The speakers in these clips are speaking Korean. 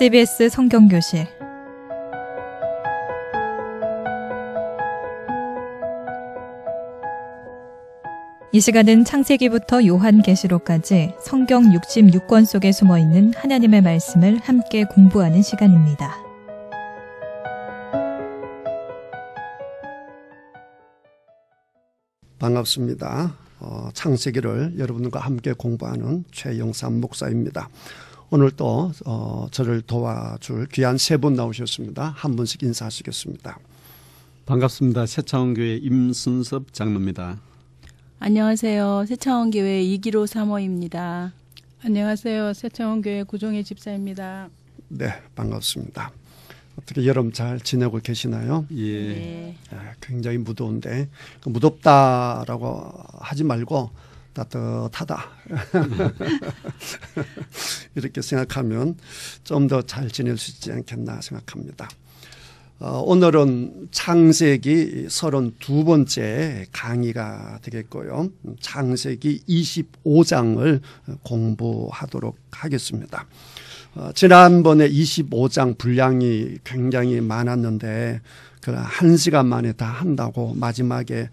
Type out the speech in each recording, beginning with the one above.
CBS 성경교실 이 시간은 창세기부터 요한계시록까지 성경 66권 속에 숨어있는 하나님의 말씀을 함께 공부하는 시간입니다. 반갑습니다. 창세기를 여러분과 함께 공부하는 최영삼 목사입니다. 오늘 또 저를 도와줄 귀한 세 분 나오셨습니다. 한 분씩 인사하시겠습니다. 반갑습니다. 새창원교회 임순섭 장로입니다. 안녕하세요. 새창원교회 이기로 사모입니다. 안녕하세요. 새창원교회 구종희 집사입니다. 네, 반갑습니다. 어떻게 여름 잘 지내고 계시나요? 예. 굉장히 무더운데 무덥다라고 하지 말고 따뜻하다 이렇게 생각하면 좀 더 잘 지낼 수 있지 않겠나 생각합니다. 오늘은 창세기 32번째 강의가 되겠고요. 창세기 25장을 공부하도록 하겠습니다. 지난번에 25장 분량이 굉장히 많았는데 그 1시간 만에 다 한다고 마지막에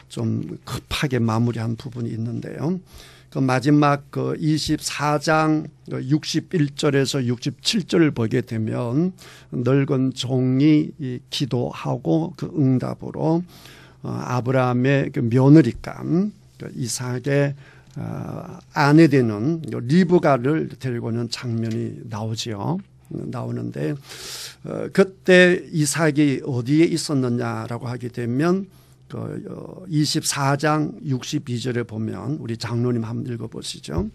좀 급하게 마무리한 부분이 있는데요. 그 마지막 그 24장 61절에서 67절을 보게 되면 늙은 종이 기도하고 그 응답으로 아브라함의 그 며느리감 이삭의 아내 되는 리브가를 데리고는 장면이 나오는데 그때 이삭이 어디에 있었느냐라고 하게 되면 그 24장 62절에 보면 우리 장로님 한번 읽어보시죠.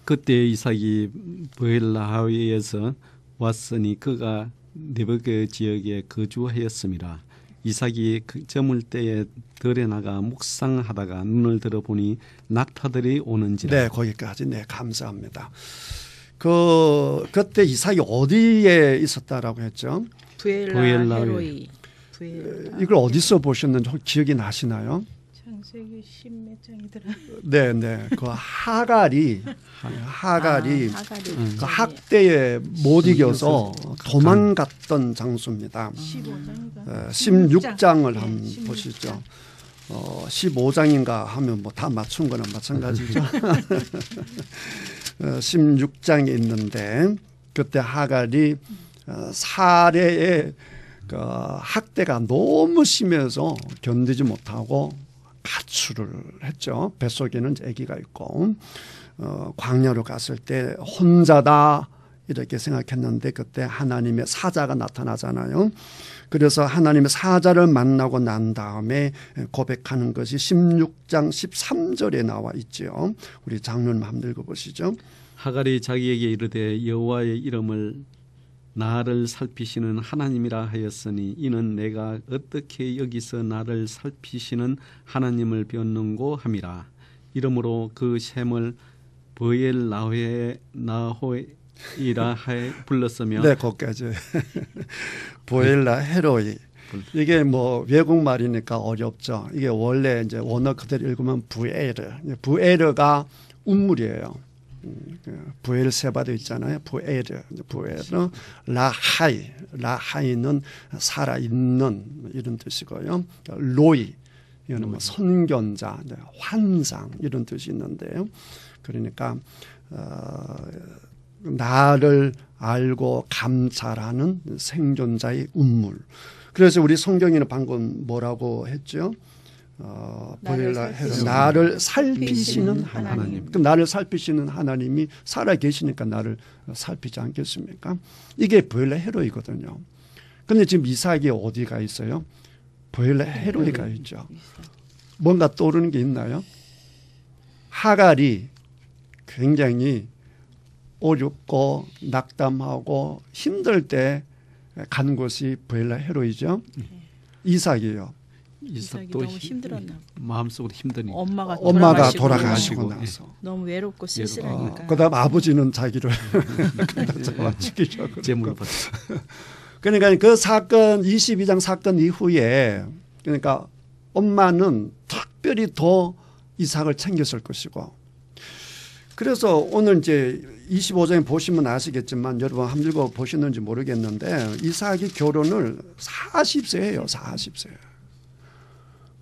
그때 이삭이 브엘라하위에서 왔으니 그가 네베그 지역에 거주하였습니다. 이삭이 저물 때에 들에 나가 묵상하다가 눈을 들어보니 낙타들이 오는지라. 네, 거기까지. 네, 감사합니다. 그때 이삭이 어디에 있었다라고 했죠? 부엘라헤로이. 이걸 어디서 보셨는지 기억이 나시나요? 창세기 10몇 장이더라. 네, 네. 그 하갈이 그 학대에 못 이겨서 도망갔던 장소입니다. 15장인가? 16장을 한번 보시죠. 15장인가 하면 뭐 다 맞춘 거나 마찬가지죠. 16장에 있는데 그때 하갈이 사례의 그 학대가 너무 심해서 견디지 못하고 가출을 했죠. 뱃속에는 아기가 있고 광야로 갔을 때 혼자다 이렇게 생각했는데 그때 하나님의 사자가 나타나잖아요. 그래서 하나님의 사자를 만나고 난 다음에 고백하는 것이 16장 13절에 나와 있죠. 우리 장로님 한번 읽어보시죠. 하갈이 자기에게 이르되 여호와의 이름을 나를 살피시는 하나님이라 하였으니 이는 내가 어떻게 여기서 나를 살피시는 하나님을 뵙는고 함이라. 이러므로 그 셈을 브엘라헤로이라 불렀으며. 네, 거기까지. 브엘라헤로이. 이게 뭐 외국말이니까 어렵죠. 이게 원래 이제 원어 그대로 읽으면 부에르가 운물이에요. 부엘세바도 있잖아요. 부에르, 라하이는 살아있는 이런 뜻이고요. 로이, 이거는 뭐 선견자, 환상 이런 뜻이 있는데요. 그러니까 나를 알고 감찰하는 생존자의 운물. 그래서 우리 성경에는 방금 뭐라고 했죠? 나를 살피시는 하나님. 그럼 나를 살피시는 하나님이 살아 계시니까 나를 살피지 않겠습니까? 이게 브엘라헤로이거든요. 그런데 지금 이삭이 어디가 있어요? 브엘라헤로이가 있죠. 뭔가 떠오르는 게 있나요? 하갈이 굉장히 어렵고 낙담하고 힘들 때 간 곳이 브엘라헤로이죠. 이삭이에요. 이삭도 너무 힘들었나 봐. 마음속으로 힘드니 엄마가 돌아가시고 나서 너무 외롭고 쓸쓸하니까. 그다음 아버지는 자기를 죽이려고 재물 받. 그러니까 그 사건 22장 사건 이후에 그러니까 엄마는 특별히 더 이삭을 챙겼을 것이고 그래서 오늘 이제 25장에 보시면 아시겠지만 여러분 한번 읽어 보셨는지 모르겠는데 이삭이 결혼을 40세 해요. 40세.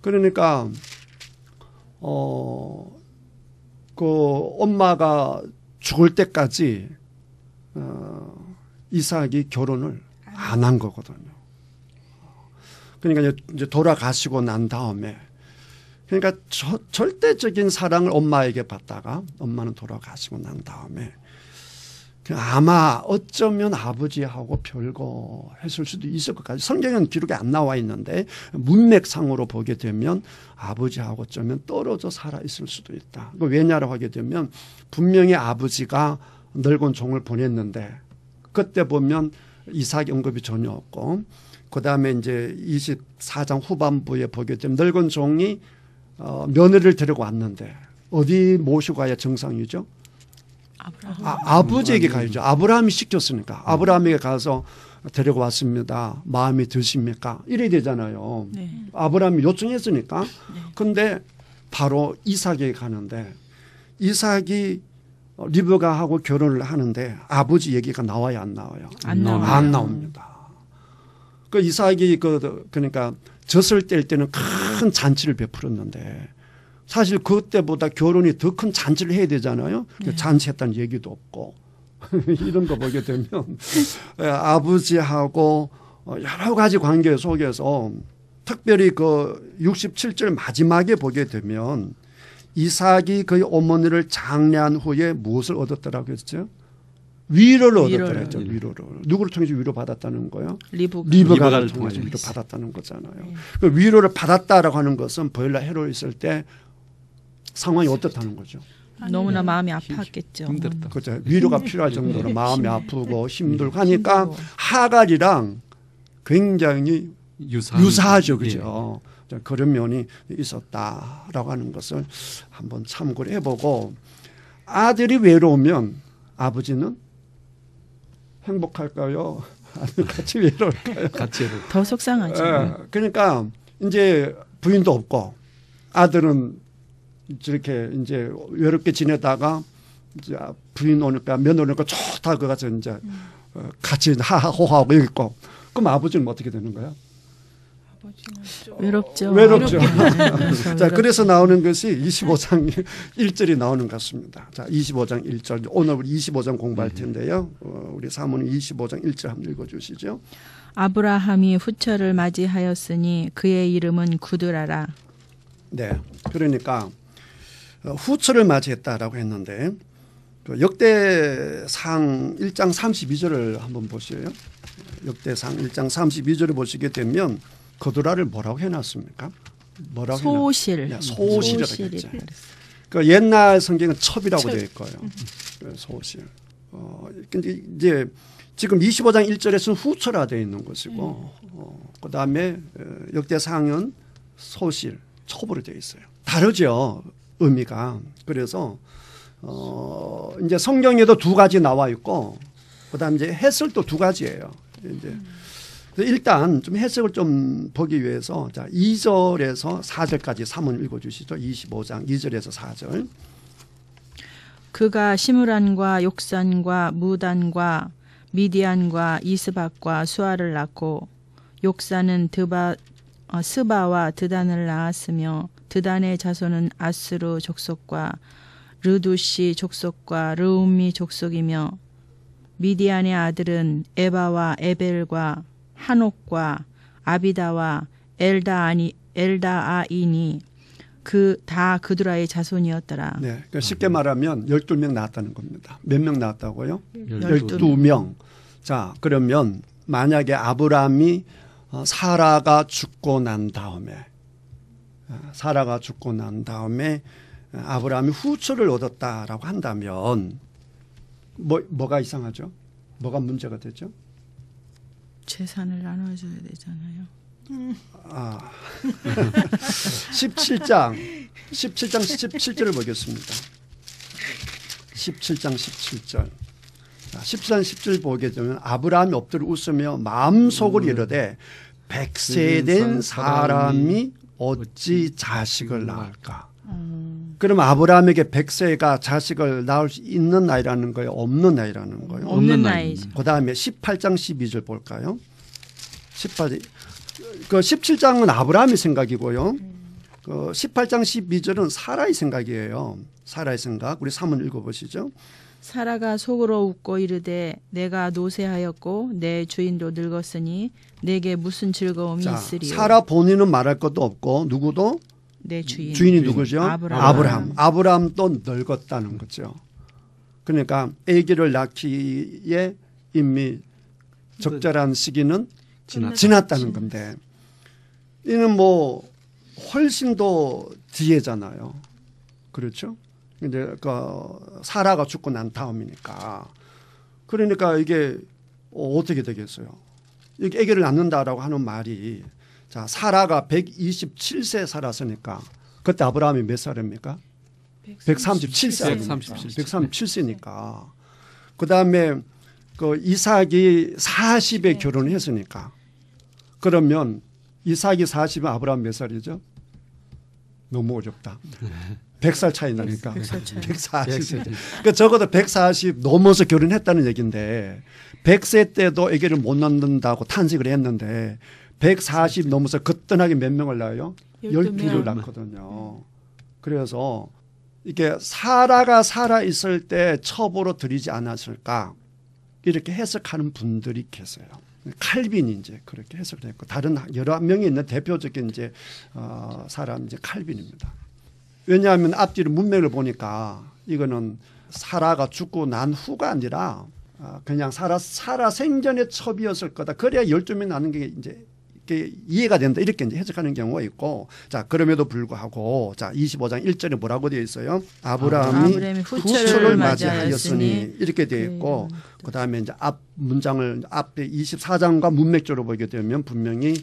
그러니까 그 엄마가 죽을 때까지 이삭이 결혼을 안 한 거거든요. 그러니까 이제 돌아가시고 난 다음에 그러니까 절대적인 사랑을 엄마에게 받다가 엄마는 돌아가시고 난 다음에 아마 어쩌면 아버지하고 별거 했을 수도 있을 것 같아요. 성경에는 기록이 안 나와 있는데 문맥상으로 보게 되면 아버지하고 어쩌면 떨어져 살아 있을 수도 있다. 왜냐라고 하게 되면 분명히 아버지가 늙은 종을 보냈는데 그때 보면 이삭의 언급이 전혀 없고 그다음에 이제 24장 후반부에 보게 되면 늙은 종이 며느리를 데리고 왔는데 어디 모시고 가야 정상이죠? 아버지에게 가야죠. 아브라함이 시켰으니까 아브라함에게 가서 데리고 왔습니다. 마음에 드십니까? 이래야 되잖아요. 네. 아브라함이 요청했으니까. 근데 바로 이삭에게 가는데 이삭이 리브가하고 결혼을 하는데 아버지 얘기가 나와야 안 나와요? 안 나와요. 안 나옵니다. 그 이삭이 그러니까 젖을 뗄 때는 큰 잔치를 베풀었는데 사실 그때보다 결혼이 더 큰 잔치를 해야 되잖아요. 네. 잔치했다는 얘기도 없고 이런 거 보게 되면 아버지하고 여러 가지 관계 속에서 특별히 그 67절 마지막에 보게 되면 이삭이 그의 어머니를 장례한 후에 무엇을 얻었더라고 했죠? 위로를 얻었더라 했죠. 위로를. 누구를 통해서 위로받았다는 거예요? 리브가를 통해서 위로받았다는 거잖아요. 그 위로를 받았다라고 하는 것은 보엘라 헤로에 있을 때 상황이 어떻다는 거죠? 너무나 마음이 아팠겠죠. 힘들다. 그렇죠. 위로가 필요할 정도로 마음이 아프고 힘들고 하니까 하갈이랑 굉장히 유사하죠. 그죠? 그런 면이 있었다라고 하는 것을 한번 참고를 해보고 아들이 외로우면 아버지는 행복할까요? 같이 외로울까요? 같이 더 속상하죠. 그러니까 이제 부인도 없고 아들은 저렇게 이제 외롭게 지내다가 이제 부인 오니까 며느리 오니까 좋다 그거 가서 이제 같이 하하호하고 있고 그럼 아버지는 어떻게 되는 거야? 외롭죠. 외롭죠. 자, 그래서 나오는 것이 25장 1절이 나오는 것 같습니다. 자, 25장 1절. 오늘 우리 25장 공부할 텐데요. 우리 사모님 25장 1절 한번 읽어주시죠. 아브라함이 후처를 맞이하였으니 그의 이름은 구드라라. 네. 그러니까 후처를 맞이했다라고 했는데 그 역대상 1장 32절을 한번 보세요. 역대상 1장 32절을 보시게 되면 거두라를 뭐라고 해놨습니까? 뭐라고 소실. 소실이라고 했죠. 그 옛날 성경은 첩이라고 되어 있고요. 소실. 근데 이제 지금 25장 1절에서는 후처라 되어 있는 것이고, 그 다음에 역대상은 소실, 첩으로 되어 있어요. 다르죠, 의미가. 그래서 이제 성경에도 두 가지 나와 있고, 그 다음에 이제 해설도 두 가지예요. 이제 일단 좀 해석을 좀 보기 위해서 자 2절에서 4절까지 3문 읽어주시죠. 25장 2절에서 4절. 그가 시므란과 욕산과 무단과 미디안과 이스박과 수아를 낳고 욕산은 스바와 드단을 낳았으며 드단의 자손은 아스루 족속과 르두시 족속과 르움미 족속이며 미디안의 아들은 에바와 에벨과 한옥과 아비다와 엘다아이니 다 그두라의 자손이었더라. 네, 그러니까 쉽게 말하면 12명 낳았다는 겁니다. 몇 명 낳았다고요? 12명. 자, 그러면 만약에 아브라함이 사라가 죽고 난 다음에 아브라함이 후처를 얻었다라고 한다면 뭐가 이상하죠? 뭐가 문제가 되죠? 재산을 나눠줘야 되잖아요. 17장 17절을 보겠습니다. 17장 17절. 17장 10절 보게 되면 아브라함이 엎드려 웃으며 마음속으로 이르되 100세 된 사람이 어찌 자식을 낳을까. 그럼 아브라함에게 100세가 자식을 낳을 수 있는 나이라는 거예요? 없는 나이라는 거예요? 없는 나이죠. 그 다음에 18장 12절 볼까요? 18, 그 17장은 아브라함의 생각이고요. 그 18장 12절은 사라의 생각이에요. 사라의 생각. 우리 3문 읽어보시죠. 사라가 속으로 웃고 이르되 내가 노쇠하였고 내 주인도 늙었으니 내게 무슨 즐거움이 자, 있으리요. 사라 본인은 말할 것도 없고 누구도 내 주인. 주인이 누구죠? 아브라함. 아브라함도 늙었다는 거죠. 그러니까 아기를 낳기에 이미 적절한 시기는 지났다는 건데 이는 뭐 훨씬 더 뒤에잖아요. 그렇죠? 이제 그 사라가 죽고 난 다음이니까. 그러니까 이게 어떻게 되겠어요? 이게 아기를 낳는다라고 하는 말이 자, 사라가 127세 살았으니까 그때 아브라함이 몇 살입니까? 137세. 137세니까. 그다음에 그 이삭이 40에 결혼했으니까 그러면 이삭이 40이면 아브라함 몇 살이죠? 너무 어렵다. 100살 차이 나니까. 140. 그러니까 적어도 140 넘어서 결혼했다는 얘기인데 100세 때도 아기를 못 낳는다고 탄식을 했는데 140 넘어서 거뜬하게 몇 명을 낳아요? 12를 낳거든요. 그래서 이게 사라가 살아있을 때 첩으로 들이지 않았을까 이렇게 해석하는 분들이 계세요. 칼빈이 이제 그렇게 해석을 했고 다른 여러 명이 있는 대표적인 이제 사람 이제 칼빈입니다. 왜냐하면 앞뒤로 문맥을 보니까 이거는 사라가 죽고 난 후가 아니라 그냥 사라 생전의 첩이었을 거다. 그래야 12명이 나는 게 이제 이해가 된다. 이렇게 이제 해석하는 경우가 있고 자, 그럼에도 불구하고 자, 25장 1절에 뭐라고 되어 있어요? 아브라함이 후처를 맞이하였으니 이렇게 되어 있고 그다음에 이제 앞 문장을 앞에 24장과 문맥적으로 보게 되면 분명히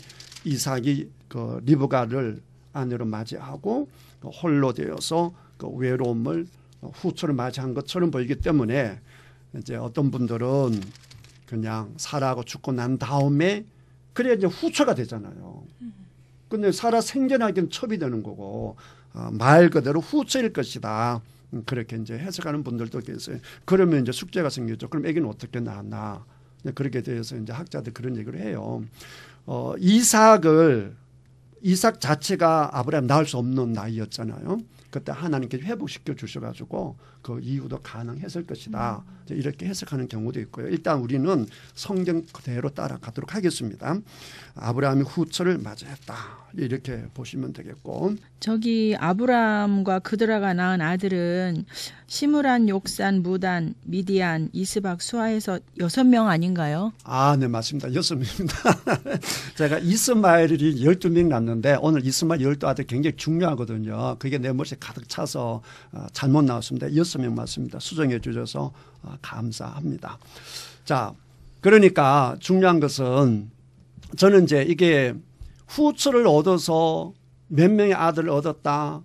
이삭이 그 리브가를 아내로 맞이하고 홀로 되어서 그 외로움을 후처를 맞이한 것처럼 보이기 때문에 이제 어떤 분들은 그냥 사라하고 죽고 난 다음에 그래야 이제 후처가 되잖아요. 근데 사라 생전하기는 첩이 되는 거고 말 그대로 후처일 것이다. 그렇게 이제 해석하는 분들도 계세요. 그러면 이제 숙제가 생기죠. 그럼 애기는 어떻게 낳았나? 그렇게 돼서 이제 학자들 그런 얘기를 해요. 이삭 자체가 아브라함 낳을 수 없는 나이였잖아요. 그때 하나님께서 회복시켜 주셔가지고 그 이후도 가능했을 것이다. 이렇게 해석하는 경우도 있고요. 일단 우리는 성경 그대로 따라가도록 하겠습니다. 아브라함이 후처를 맞이했다. 이렇게 보시면 되겠고. 저기 아브라함과 그드라가 낳은 아들은 시므란, 욕산, 무단, 미디안, 이스박, 수아해서 6명 아닌가요? 아, 네, 맞습니다. 6명입니다. 제가 이스마엘이 12명 낳는데 오늘 이스마엘 12아들 굉장히 중요하거든요. 그게 내 머리에 가득 차서 잘못 나왔습니다. 6명 맞습니다. 수정해 주셔서 감사합니다. 자, 그러니까 중요한 것은 저는 이제 이게 후처를 얻어서 몇 명의 아들을 얻었다.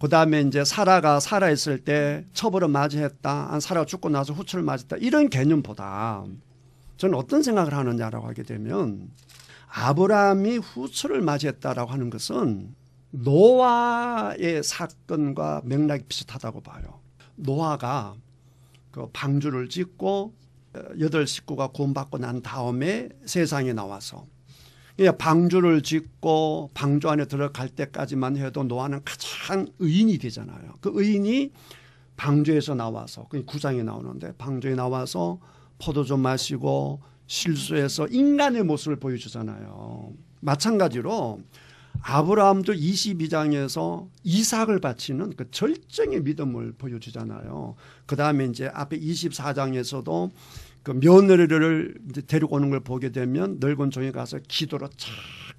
그 다음에 이제 사라가 살아있을 때 첩으로 맞이했다. 사라가 죽고 나서 후처를 맞이했다. 이런 개념보다 저는 어떤 생각을 하느냐라고 하게 되면 아브라함이 후처를 맞이했다라고 하는 것은 노아의 사건과 맥락이 비슷하다고 봐요. 노아가 그 방주를 짓고 8 식구가 구원받고 난 다음에 세상에 나와서 방주를 짓고 방주 안에 들어갈 때까지만 해도 노아는 가장 의인이 되잖아요. 그 의인이 방주에서 나와서 9장에 나오는데 방주에 나와서 포도주 마시고 실수해서 인간의 모습을 보여주잖아요. 마찬가지로 아브라함도 22장에서 이삭을 바치는 그 절정의 믿음을 보여주잖아요. 그 다음에 이제 앞에 24장에서도 그 며느리를 이제 데리고 오는 걸 보게 되면 늙은 종에 가서 기도로 착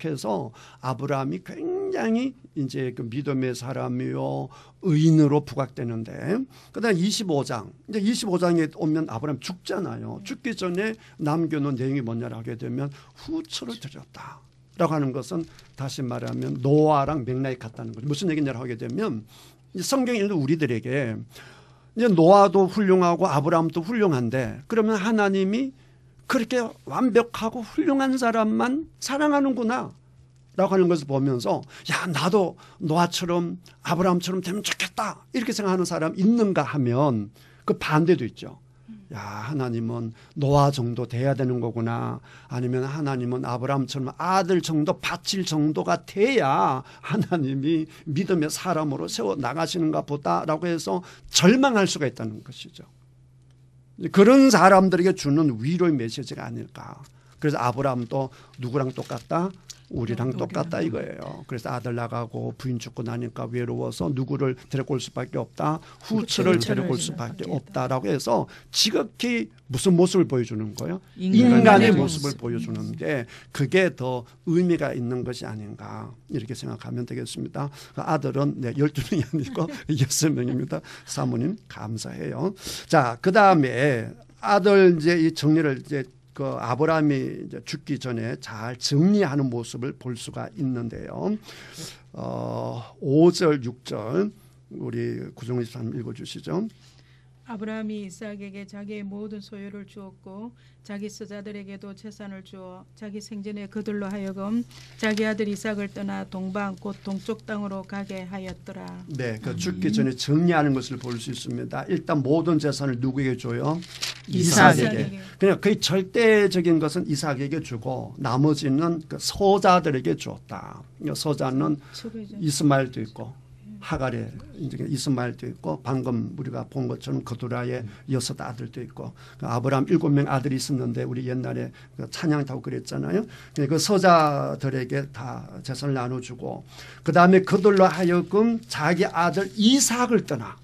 해서 아브라함이 굉장히 이제 그 믿음의 사람이요 의인으로 부각되는데 그다음 25장 이제 25장에 오면 아브라함 죽잖아요. 죽기 전에 남겨놓은 내용이 뭐냐를 하게 되면 후처를 드렸다. 라고 하는 것은 다시 말하면 노아랑 맥락이 같다는 거죠. 무슨 얘기냐고 하게 되면 성경에 있는 우리들에게 이제 노아도 훌륭하고 아브라함도 훌륭한데 그러면 하나님이 그렇게 완벽하고 훌륭한 사람만 사랑하는구나 라고 하는 것을 보면서 야 나도 노아처럼 아브라함처럼 되면 좋겠다 이렇게 생각하는 사람 있는가 하면 그 반대도 있죠. 야 하나님은 노아 정도 돼야 되는 거구나. 아니면 하나님은 아브라함처럼 아들 정도 바칠 정도가 돼야 하나님이 믿음의 사람으로 세워 나가시는가 보다라고 해서 절망할 수가 있다는 것이죠. 그런 사람들에게 주는 위로의 메시지가 아닐까. 그래서 아브라함도 누구랑 똑같다? 우리랑 똑같다 이거예요. 그래서 아들 나가고 부인 죽고 나니까 외로워서 누구를 데리고 올 수밖에 없다. 후처를 데리고 올 수밖에 없다라고 해서 지극히 무슨 모습을 보여주는 거예요? 인간의 모습을 보여주는 게 그게 더 의미가 있는 것이 아닌가 이렇게 생각하면 되겠습니다. 아들은 12명이 아니고 6명입니다. 사모님 감사해요. 자, 그다음에 아들 이제 이 정리를 이제 그 아브라함이 이제 죽기 전에 잘 정리하는 모습을 볼 수가 있는데요. 5절, 6절 우리 구종희 집사님 읽어주시죠. 아브라함이 이삭에게 자기의 모든 소유를 주었고 자기 서자들에게도 재산을 주어 자기 생전에 그들로 하여금 자기 아들 이삭을 떠나 동방 곧 동쪽 땅으로 가게 하였더라. 네, 그 죽기 전에 정리하는 것을 볼 수 있습니다. 일단 모든 재산을 누구에게 줘요? 이삭에게. 그냥 거의 절대적인 것은 이삭에게 주고 나머지는 그 소자들에게 주었다. 서자는 이스마엘도 있고 하갈의 이스마엘도 있고 방금 우리가 본 것처럼 그두라의 6 아들도 있고 아브라함 7명 아들이 있었는데 우리 옛날에 찬양 타고 그랬잖아요. 그 서자들에게 다 재산을 나눠주고 그다음에 그들로 하여금 자기 아들 이삭을 떠나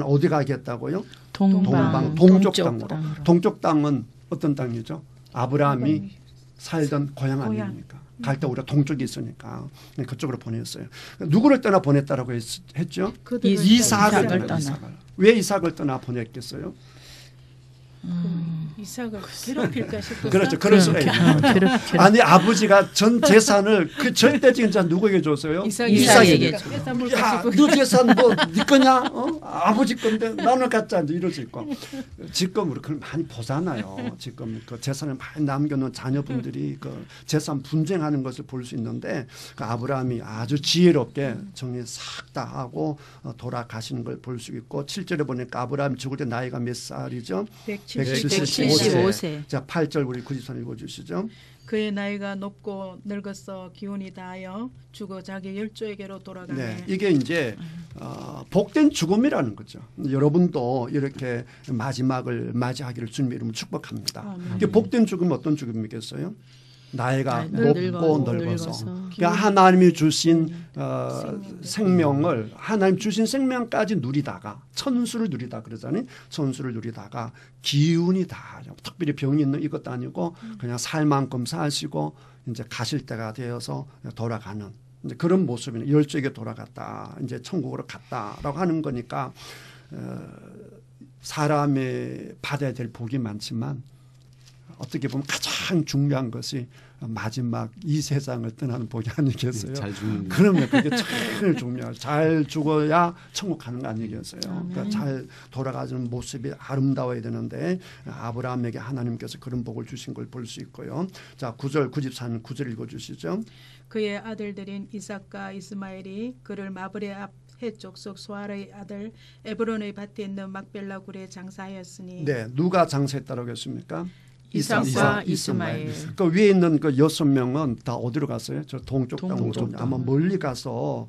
어디 가겠다고요? 동방 동쪽 땅으로. 동쪽 땅은 어떤 땅이죠? 아브라함이 살던 고향 아닙니까? 갈 때 우리가 동쪽에 있으니까 그쪽으로 보냈어요. 누구를 떠나 보냈다라고 했죠? 이삭을 떠나. 왜 이삭을 떠나 보냈겠어요? 이삭을 괴롭힐까 싶어서. 그렇죠. 그럴 수가 있어요. 아니 아버지가 전 재산을 그 절대적인 재산 누구에게 줬어요? 이삭에게. 야, 너 재산 뭐 네 거냐? 아버지 건데 나는 갖자 이럴 수 있고 지금 우리 그걸 많이 보잖아요. 지금 그 재산을 많이 남겨놓은 자녀분들이 그 재산 분쟁하는 것을 볼 수 있는데 그 아브라함이 아주 지혜롭게 정리 싹 다 하고 돌아가시는 걸 볼 수 있고 7절에 보니까 아브라함이 죽을 때 나이가 몇 살이죠? 175세. 자, 8절 우리 구집사님 읽어주시죠. 그의 나이가 높고 늙어서 기운이 다하여 죽어 자기 열조에게로 돌아가네. 네, 이게 이제 복된 죽음이라는 거죠. 여러분도 이렇게 마지막을 맞이하기를 주님의 이름으로 축복합니다. 이게 복된 죽음은 어떤 죽음이겠어요? 나이가 높고 늙어서. 그러니까 하나님이 주신 생명을 하나님 주신 생명까지 누리다가 천수를 누리다 그러잖아요. 천수를 누리다가 기운이 다 특별히 병이 있는 이것도 아니고 그냥 살 만큼 사시고 이제 가실 때가 되어서 돌아가는 이제 그런 모습이네. 열조에게 돌아갔다. 이제 천국으로 갔다라고 하는 거니까 사람이 받아야 될 복이 많지만 어떻게 보면 가장 중요한 것이 마지막 이 세상을 떠나는 복이 아니겠어요? 잘 죽는 그러면 그게 제일 중요해요. 잘 죽어야 천국 가는 거 아니겠어요? 그러니까 잘 돌아가는 모습이 아름다워야 되는데 아브라함에게 하나님께서 그런 복을 주신 걸 볼 수 있고요. 자, 9절 94는 9절 읽어주시죠. 그의 아들들인 이삭과 이스마엘이 그를 마브레 앞 해쪽 속 소알의 아들 에브론의 밭에 있는 막벨라 굴에 장사하였으니. 네, 누가 장사했다고 했습니까? 이삭과 이스마엘. 그 위에 있는 그 6명은 다 어디로 갔어요? 저 동쪽 땅으로. 아마 멀리 가서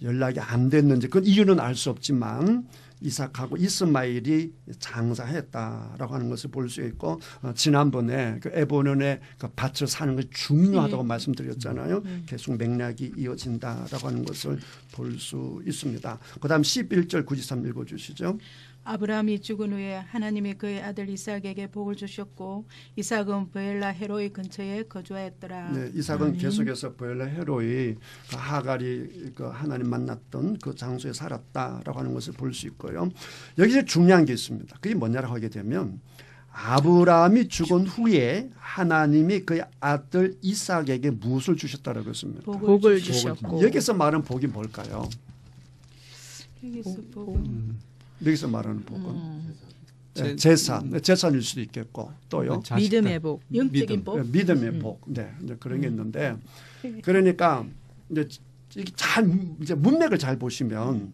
연락이 안 됐는지 그 이유는 알 수 없지만 이삭하고 이스마엘이 장사했다라고 하는 것을 볼 수 있고 지난번에 그 에브론의 그 밭을 사는 것이 중요하다고 말씀드렸잖아요. 계속 맥락이 이어진다라고 하는 것을 볼 수 있습니다. 그다음 11절 93 읽어주시죠. 아브라함이 죽은 후에 하나님이 그의 아들 이삭에게 복을 주셨고 이삭은 브엘라 헤로이 근처에 거주하였더라. 네, 이삭은 계속해서 브엘라 헤로이 그 하갈이 그 하나님 만났던 그 장소에 살았다라고 하는 것을 볼 수 있고요. 여기서 중요한 게 있습니다. 그게 뭐냐라고 하게 되면 아브라함이 죽은 후에 하나님이 그의 아들 이삭에게 무엇을 주셨다라고 했습니까? 복을 주셨고. 여기서 말하는 복이 뭘까요? 여기서 복은 여기서 말하는 복은 재산일 수도 있겠고 또요. 믿음의 복. 영적인 복. 믿음의 복. 네, 이제 그런 게 있는데 그러니까 이제 이게 이제 문맥을 잘 보시면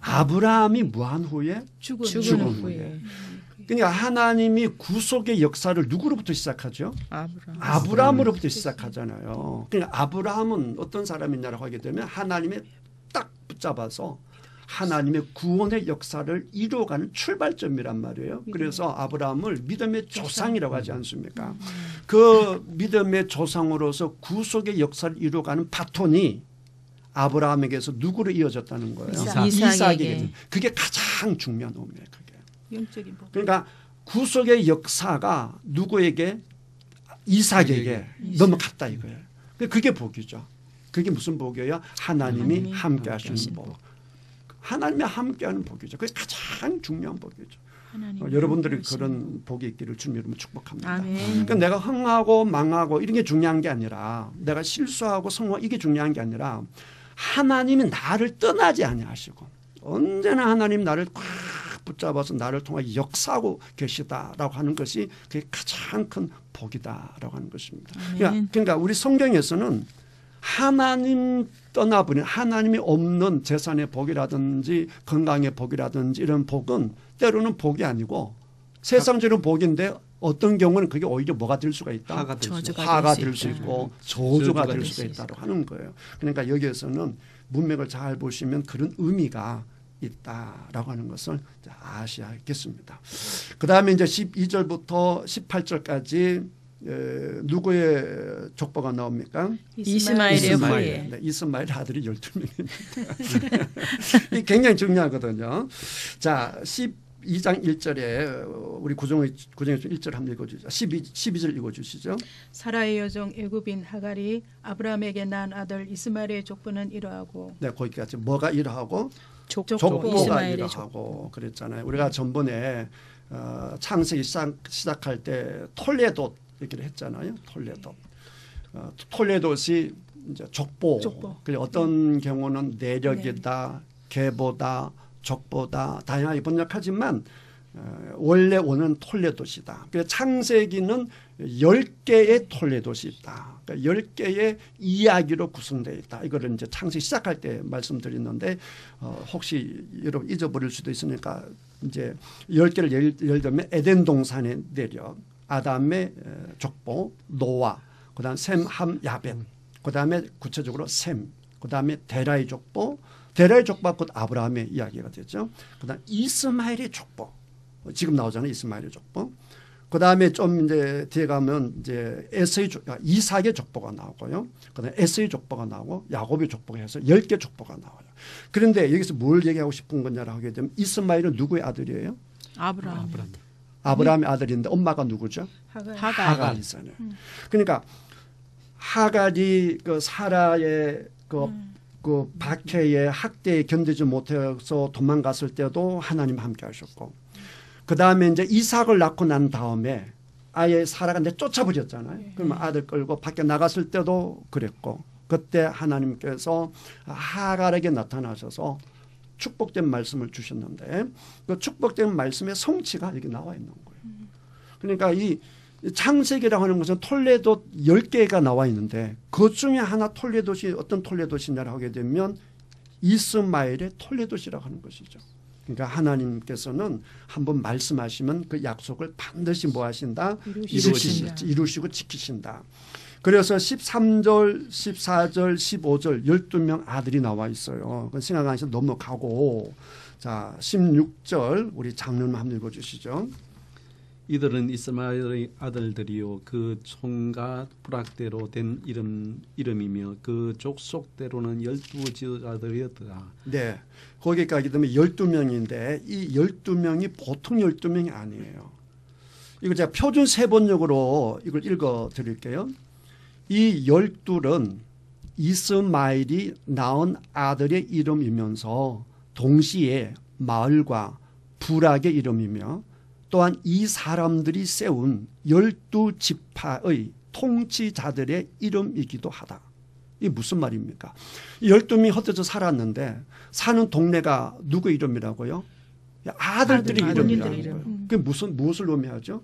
아브라함이 무한 후에 죽은 후에. 그러니까 하나님이 구속의 역사를 누구로부터 시작하죠? 아브라함으로부터 시작하잖아요. 그러니까 아브라함은 어떤 사람이냐라고 하게 되면 하나님의 딱 붙잡아서 하나님의 구원의 역사를 이루어가는 출발점이란 말이에요. 그래서 아브라함을 믿음의 조상이라고 하지 않습니까? 그 믿음의 조상으로서 구속의 역사를 이루어가는 바톤이 아브라함에게서 누구로 이어졌다는 거예요? 이삭에게. 그게 가장 중요한 의미예요. 그게. 영적인 복. 그러니까 구속의 역사가 누구에게? 이삭에게 넘어갔다 이거예요. 그게 복이죠. 그게 무슨 복이에요? 하나님이 함께 하시는 복. 하나님이 함께하는 복이죠. 그게 가장 중요한 복이죠. 여러분들이 그런 복이 있기를 주님 이름으로 축복합니다. 그러니까 내가 흥하고 망하고 이런 게 중요한 게 아니라 내가 실수하고 성공하고 이게 중요한 게 아니라 하나님이 나를 떠나지 아니하시고 언제나 하나님 나를 꽉 붙잡아서 나를 통해 역사하고 계시다라고 하는 것이 그게 가장 큰 복이다라고 하는 것입니다. 그러니까 우리 성경에서는 하나님 떠나버린 하나님이 없는 재산의 복이라든지 건강의 복이라든지 이런 복은 때로는 복이 아니고 세상적인 복인데 어떤 경우는 그게 오히려 뭐가 될 수가 있다? 화가 될 수 있고 저주가 될 수가 있다고 하는 거예요. 그러니까 여기에서는 문맥을 잘 보시면 그런 의미가 있다라고 하는 것을 아셔야겠습니다. 그 다음에 이제 12절부터 18절까지 누구의 족보가 나옵니까? 이스마엘의 후예. 네, 이스마엘 아들이 12명입니다. 이게 굉장히 중요하거든요. 자, 12장 1절에 우리 구정의 1절 한번 읽어주시죠. 12절 읽어주시죠. 사라의 여종 애굽인 하갈이 아브라함에게 낳은 아들 이스마엘의 족보는 이러하고. 네, 거기까지 뭐가 이러하고? 족보가 이러하고 그랬잖아요. 우리가 전번에 창세기 시작할 때 톨레도 얘기를 했잖아요. 톨레도시 이제 족보. 어떤 경우는 내력이다, 계보다, 족보다 다양하게 번역하지만 원래 오는 톨레도시다. 그래서 창세기는 10개의 톨레도시 있다. 그러니까 10개의 이야기로 구성되어 있다. 이거를 이제 창세기 시작할 때 말씀드렸는데 혹시 여러분 잊어버릴 수도 있으니까 이제 10개를 예를 들면 에덴 동산의 내력, 아담의 족보, 노아, 그다음 셈, 함, 야벳, 그다음에 구체적으로 셈, 그다음에 데라의 족보, 데라의 족보가 곧 아브라함의 이야기가 되죠. 그다음 이스마엘의 족보, 지금 나오잖아요. 이스마엘의 족보. 그다음에 좀 이제 뒤에 가면 이제 이삭의 족보가 나오고요. 그다음에 에서의 족보가 나오고 야곱의 족보가 해서 10개 족보가 나와요. 그런데 여기서 뭘 얘기하고 싶은 거냐라고 하게 되면 이스마엘은 누구의 아들이에요? 아브라함의 아들인데 엄마가 누구죠? 하갈이잖아요. 그러니까 하갈이 그 사라의 그 박해의 학대에 견디지 못해서 도망갔을 때도 하나님 함께 하셨고 그 다음에 이제 이삭을 낳고 난 다음에 아예 사라가 이제 쫓아버렸잖아요. 그러면 아들 끌고 밖에 나갔을 때도 그랬고 그때 하나님께서 하갈에게 나타나셔서 축복된 말씀을 주셨는데 그 축복된 말씀의 성취가 여기 나와 있는 거예요. 그러니까 이 창세기라고 하는 것은 톨레도 10개가 나와 있는데 그 중에 하나 톨레도시 어떤 톨레도시냐라고 하게 되면 이스마엘의 톨레도시라고 하는 것이죠. 그러니까 하나님께서는 한번 말씀하시면 그 약속을 반드시 뭐 하신다? 이루시고 지키신다. 그래서 13절, 14절, 15절 12명 아들이 나와 있어요. 그건 생각하시면 넘어가고 자 16절 우리 장로님 한번 읽어주시죠. 이들은 이스마엘의 아들들이요 그 총과 부락대로 된 이름이며 그 족속대로는 12지파들이었더라. 네, 거기까지 되면 12명인데 이 12명이 보통 12명이 아니에요. 이거 제가 표준 세번역으로 이걸 읽어드릴게요. 이 12은 이스마엘이 낳은 아들의 이름이면서 동시에 마을과 부락의 이름이며 또한 이 사람들이 세운 12지파의 통치자들의 이름이기도 하다. 이게 무슨 말입니까? 이 12명이 흩어져 살았는데 사는 동네가 누구 이름이라고요? 아들들이 아들들의 이름이라는 이름. 거예요. 그게 무엇을 의미하죠?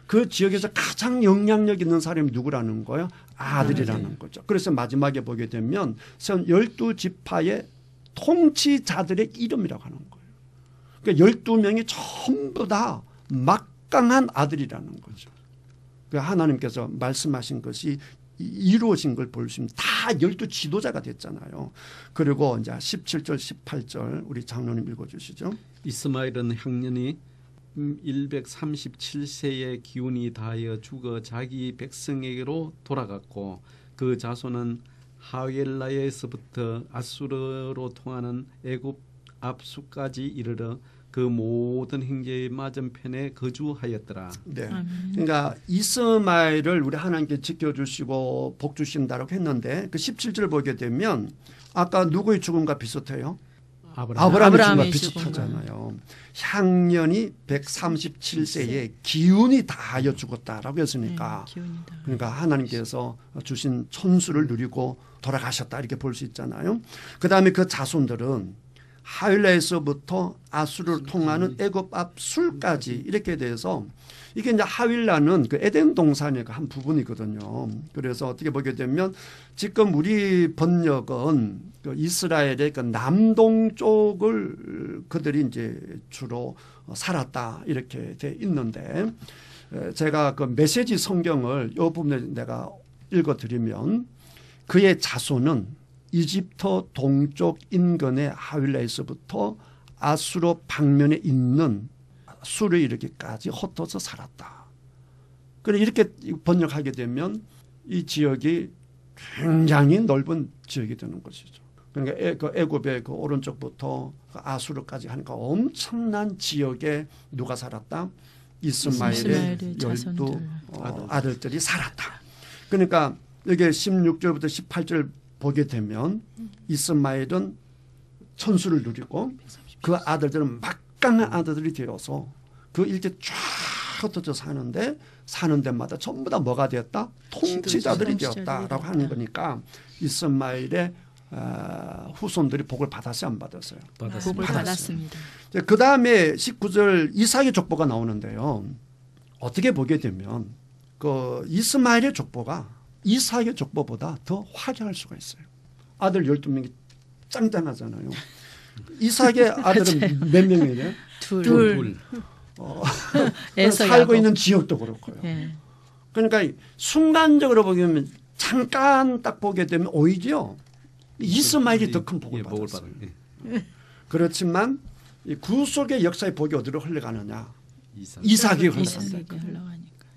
그 지역에서 가장 영향력 있는 사람이 누구라는 거예요? 아들이라는 거죠. 그래서 마지막에 보게 되면 세운 12지파의 통치자들의 이름이라고 하는 거예요. 그러니까 12명이 전부 다 막강한 아들이라는 거죠. 그러니까 하나님께서 말씀하신 것이 이루어진 걸 볼 수 있는 다 12지도자가 됐잖아요. 그리고 이제 17절 18절 우리 장로님 읽어주시죠. 이스마엘은 향년이 137세의 기운이 다하여 죽어 자기 백성에게로 돌아갔고 그 자손은 하웰라에서부터 아수르로 통하는 애굽 앞수까지 이르러 그 모든 행제의 맞은편에 거주하였더라. 네. 그러니까 이스마엘을 우리 하나님께 지켜주시고 복 주신다라고 했는데 그 17절 보게 되면 아까 누구의 죽음과 비슷해요? 아브라함의 죽음과 비슷하잖아요. 향년이 137세에 기운이 다하여 죽었다라고 했으니까 그러니까 하나님께서 주신 천수를 누리고 돌아가셨다 이렇게 볼 수 있잖아요. 그다음에 그 자손들은 하윌라에서부터 아수르를 통하는 애굽 앞 술까지 이렇게 돼서 이게 이제 하윌라는 그 에덴 동산의 한 부분이거든요. 그래서 어떻게 보게 되면 지금 우리 번역은 그 이스라엘의 그 남동쪽을 그들이 이제 주로 살았다 이렇게 돼 있는데 제가 그 메시지 성경을 이 부분에 내가 읽어드리면 그의 자손은 이집트 동쪽 인근의 하윌라에서부터 아수르 방면에 있는 수르 이르기까지 흩어져 살았다. 그래 이렇게 번역하게 되면 이 지역이 굉장히 넓은 지역이 되는 것이죠. 그러니까 애굽의 그 오른쪽부터 아수르까지 하니까 엄청난 지역에 누가 살았다? 이스마엘의 12 아들들이 살았다. 그러니까 여기 16절부터 18절 보게 되면 이스마엘은 천수를 누리고 그 아들들은 막강한 아들들이 되어서 그 일대 쫙 흩어져 사는 데마다 전부 다 뭐가 되었다? 통치자들이 되었다라고 하는 거니까 이스마엘의 후손들이 복을 받았어요, 안 받았어요? 복을 받았습니다. 그 다음에 19절 이삭의 족보가 나오는데요. 어떻게 보게 되면 그 이스마엘의 족보가 이삭의 족보보다 더 화려할 수가 있어요. 아들 12명이 짱짱하잖아요. 이삭의 아들은 몇 명이에요? 둘. 살고 있는 지역도 그렇고요. 네. 그러니까 순간적으로 보면 잠깐 딱 보게 되면 오히려 이스마엘이 더 큰 복을 받았어요. 그렇지만 이 구속의 역사의 복이 어디로 흘러가느냐? 이삭이 흘러간다.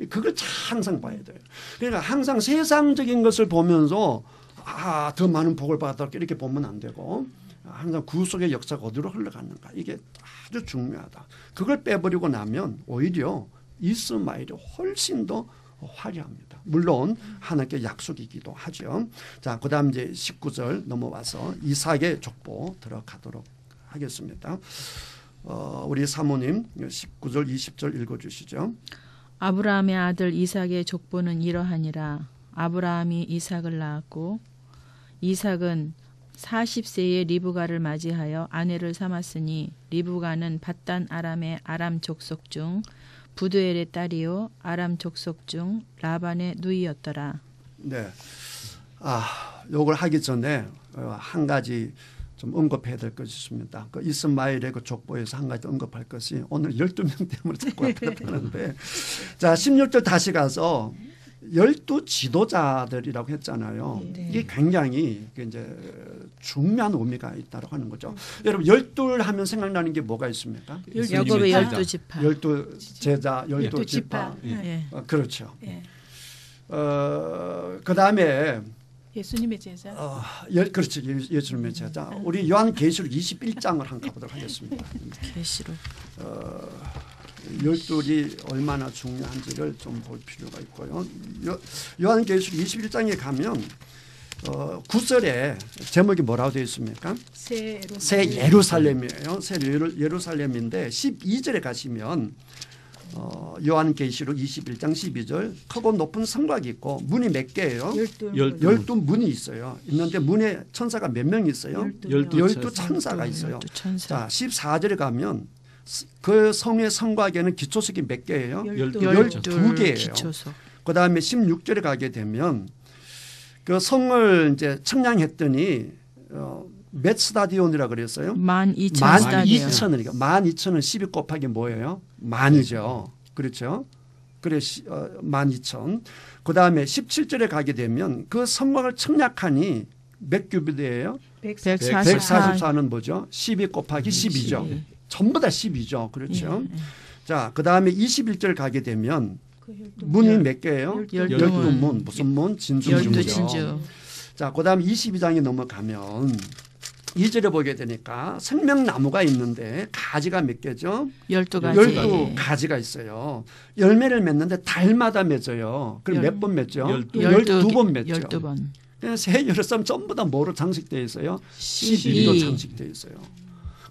그걸 항상 봐야 돼요. 그러니까 항상 세상적인 것을 보면서 더 많은 복을 받았다 이렇게 보면 안 되고 항상 구속의 역사가 어디로 흘러가는가 이게 아주 중요하다. 그걸 빼버리고 나면 오히려 이스마엘이 훨씬 더 화려합니다. 물론 하나님께 약속이기도 하죠. 자, 그다음 이제 19절 넘어와서 이삭의 족보 들어가도록 하겠습니다. 우리 사모님 19절 20절 읽어주시죠. 아브라함의 아들 이삭의 족보는 이러하니라. 아브라함이 이삭을 낳았고 이삭은 40세에 리브가를 맞이하여 아내를 삼았으니 리브가는 밧단 아람의 아람 족속 중 부두엘의 딸이요 아람 족속 중 라반의 누이였더라. 네, 요걸 하기 전에 한 가지 좀 언급해야 될 것이 있습니다. 그 이스마엘의 그 족보에서 한 가지 언급할 것이 오늘 12명 때문에 자꾸 앞에 하는데 자 16절 다시 가서 12지도자들이라고 했잖아요. 네. 이게 굉장히 이제 중요한 의미가 있다고 하는 거죠. 여러분 12 하면 생각나는 게 뭐가 있습니까? 야곱의 12지파. 12제자, 12지파. 예. 그렇죠. 예. 그다음에 예수님의 제자. 그렇죠. 예수님의 제자. 우리 요한계시록 21장을 한번 가보도록 하겠습니다. 계시록. 12이 얼마나 중요한지를 좀 볼 필요가 있고요. 요한계시록 21장에 가면 9절에 제목이 뭐라고 되어 있습니까? 새 예루살렘이에요. 새 예루살렘인데 12절에 가시면 요한계시록 21장 12절 크고 높은 성곽이 있고 문이 몇 개예요? 12문이 있어요. 있는데 문에 천사가 몇 명 있어요? 12 천사가 있어요. 자 14절에 가면 그 성의 성곽에는 기초석이 몇 개예요? 12 개예요. 기초석. 그다음에 16절에 가게 되면 그 성을 이제 청량했더니 몇 스타디온이라 그랬어요? 12,000 스타디온. 12,000이니까 12,000은 12 곱하기 뭐예요? 만이죠. 그렇죠? 그래 12,000. 그다음에 17절에 가게 되면 그 성곽을 청약하니 몇 규빗이에요? 144는 뭐죠? 12 곱하기 10이죠. 전부 다 10이죠. 그렇죠? 자, 그다음에 21절 가게 되면 문이 몇 개예요? 12문. 무슨 문? 진주문이죠. 진주. 자, 그다음에 22장에 넘어가면 2절에 보게 되니까 생명나무가 있는데 가지가 몇 개죠? 12가지. 12가지가 있어요. 열매를 맺는데 달마다 맺어요. 그럼 몇 번 맺죠? 12번 맺죠. 12번. 새 여럿삼 전부 다 뭐로 장식되어 있어요? 12. 12로 장식되어 있어요.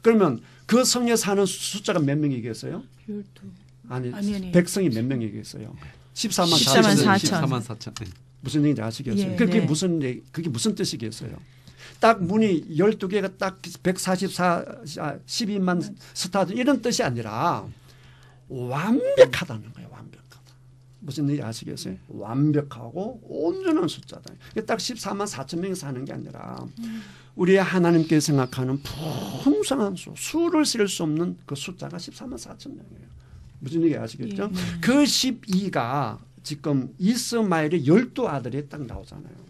그러면 그 성에 사는 숫자가 몇 명이겠어요? 아니. 백성이 몇 명이겠어요? 14만 4천. 무슨 얘기인지 아시겠어요? 예, 그게 네. 그게 무슨 뜻이겠어요? 딱 문이 12개가 딱 12만 스타드 이런 뜻이 아니라 완벽하다는 거예요. 완벽하다. 무슨 얘기 아시겠어요? 완벽하고 온전한 숫자다. 딱 14만 4천 명이 사는 게 아니라 우리 하나님께 생각하는 풍성한 수를 셀 수 없는 그 숫자가 14만 4천 명이에요. 무슨 얘기 아시겠죠? 그 12가 지금 이스마엘의 12아들이 딱 나오잖아요.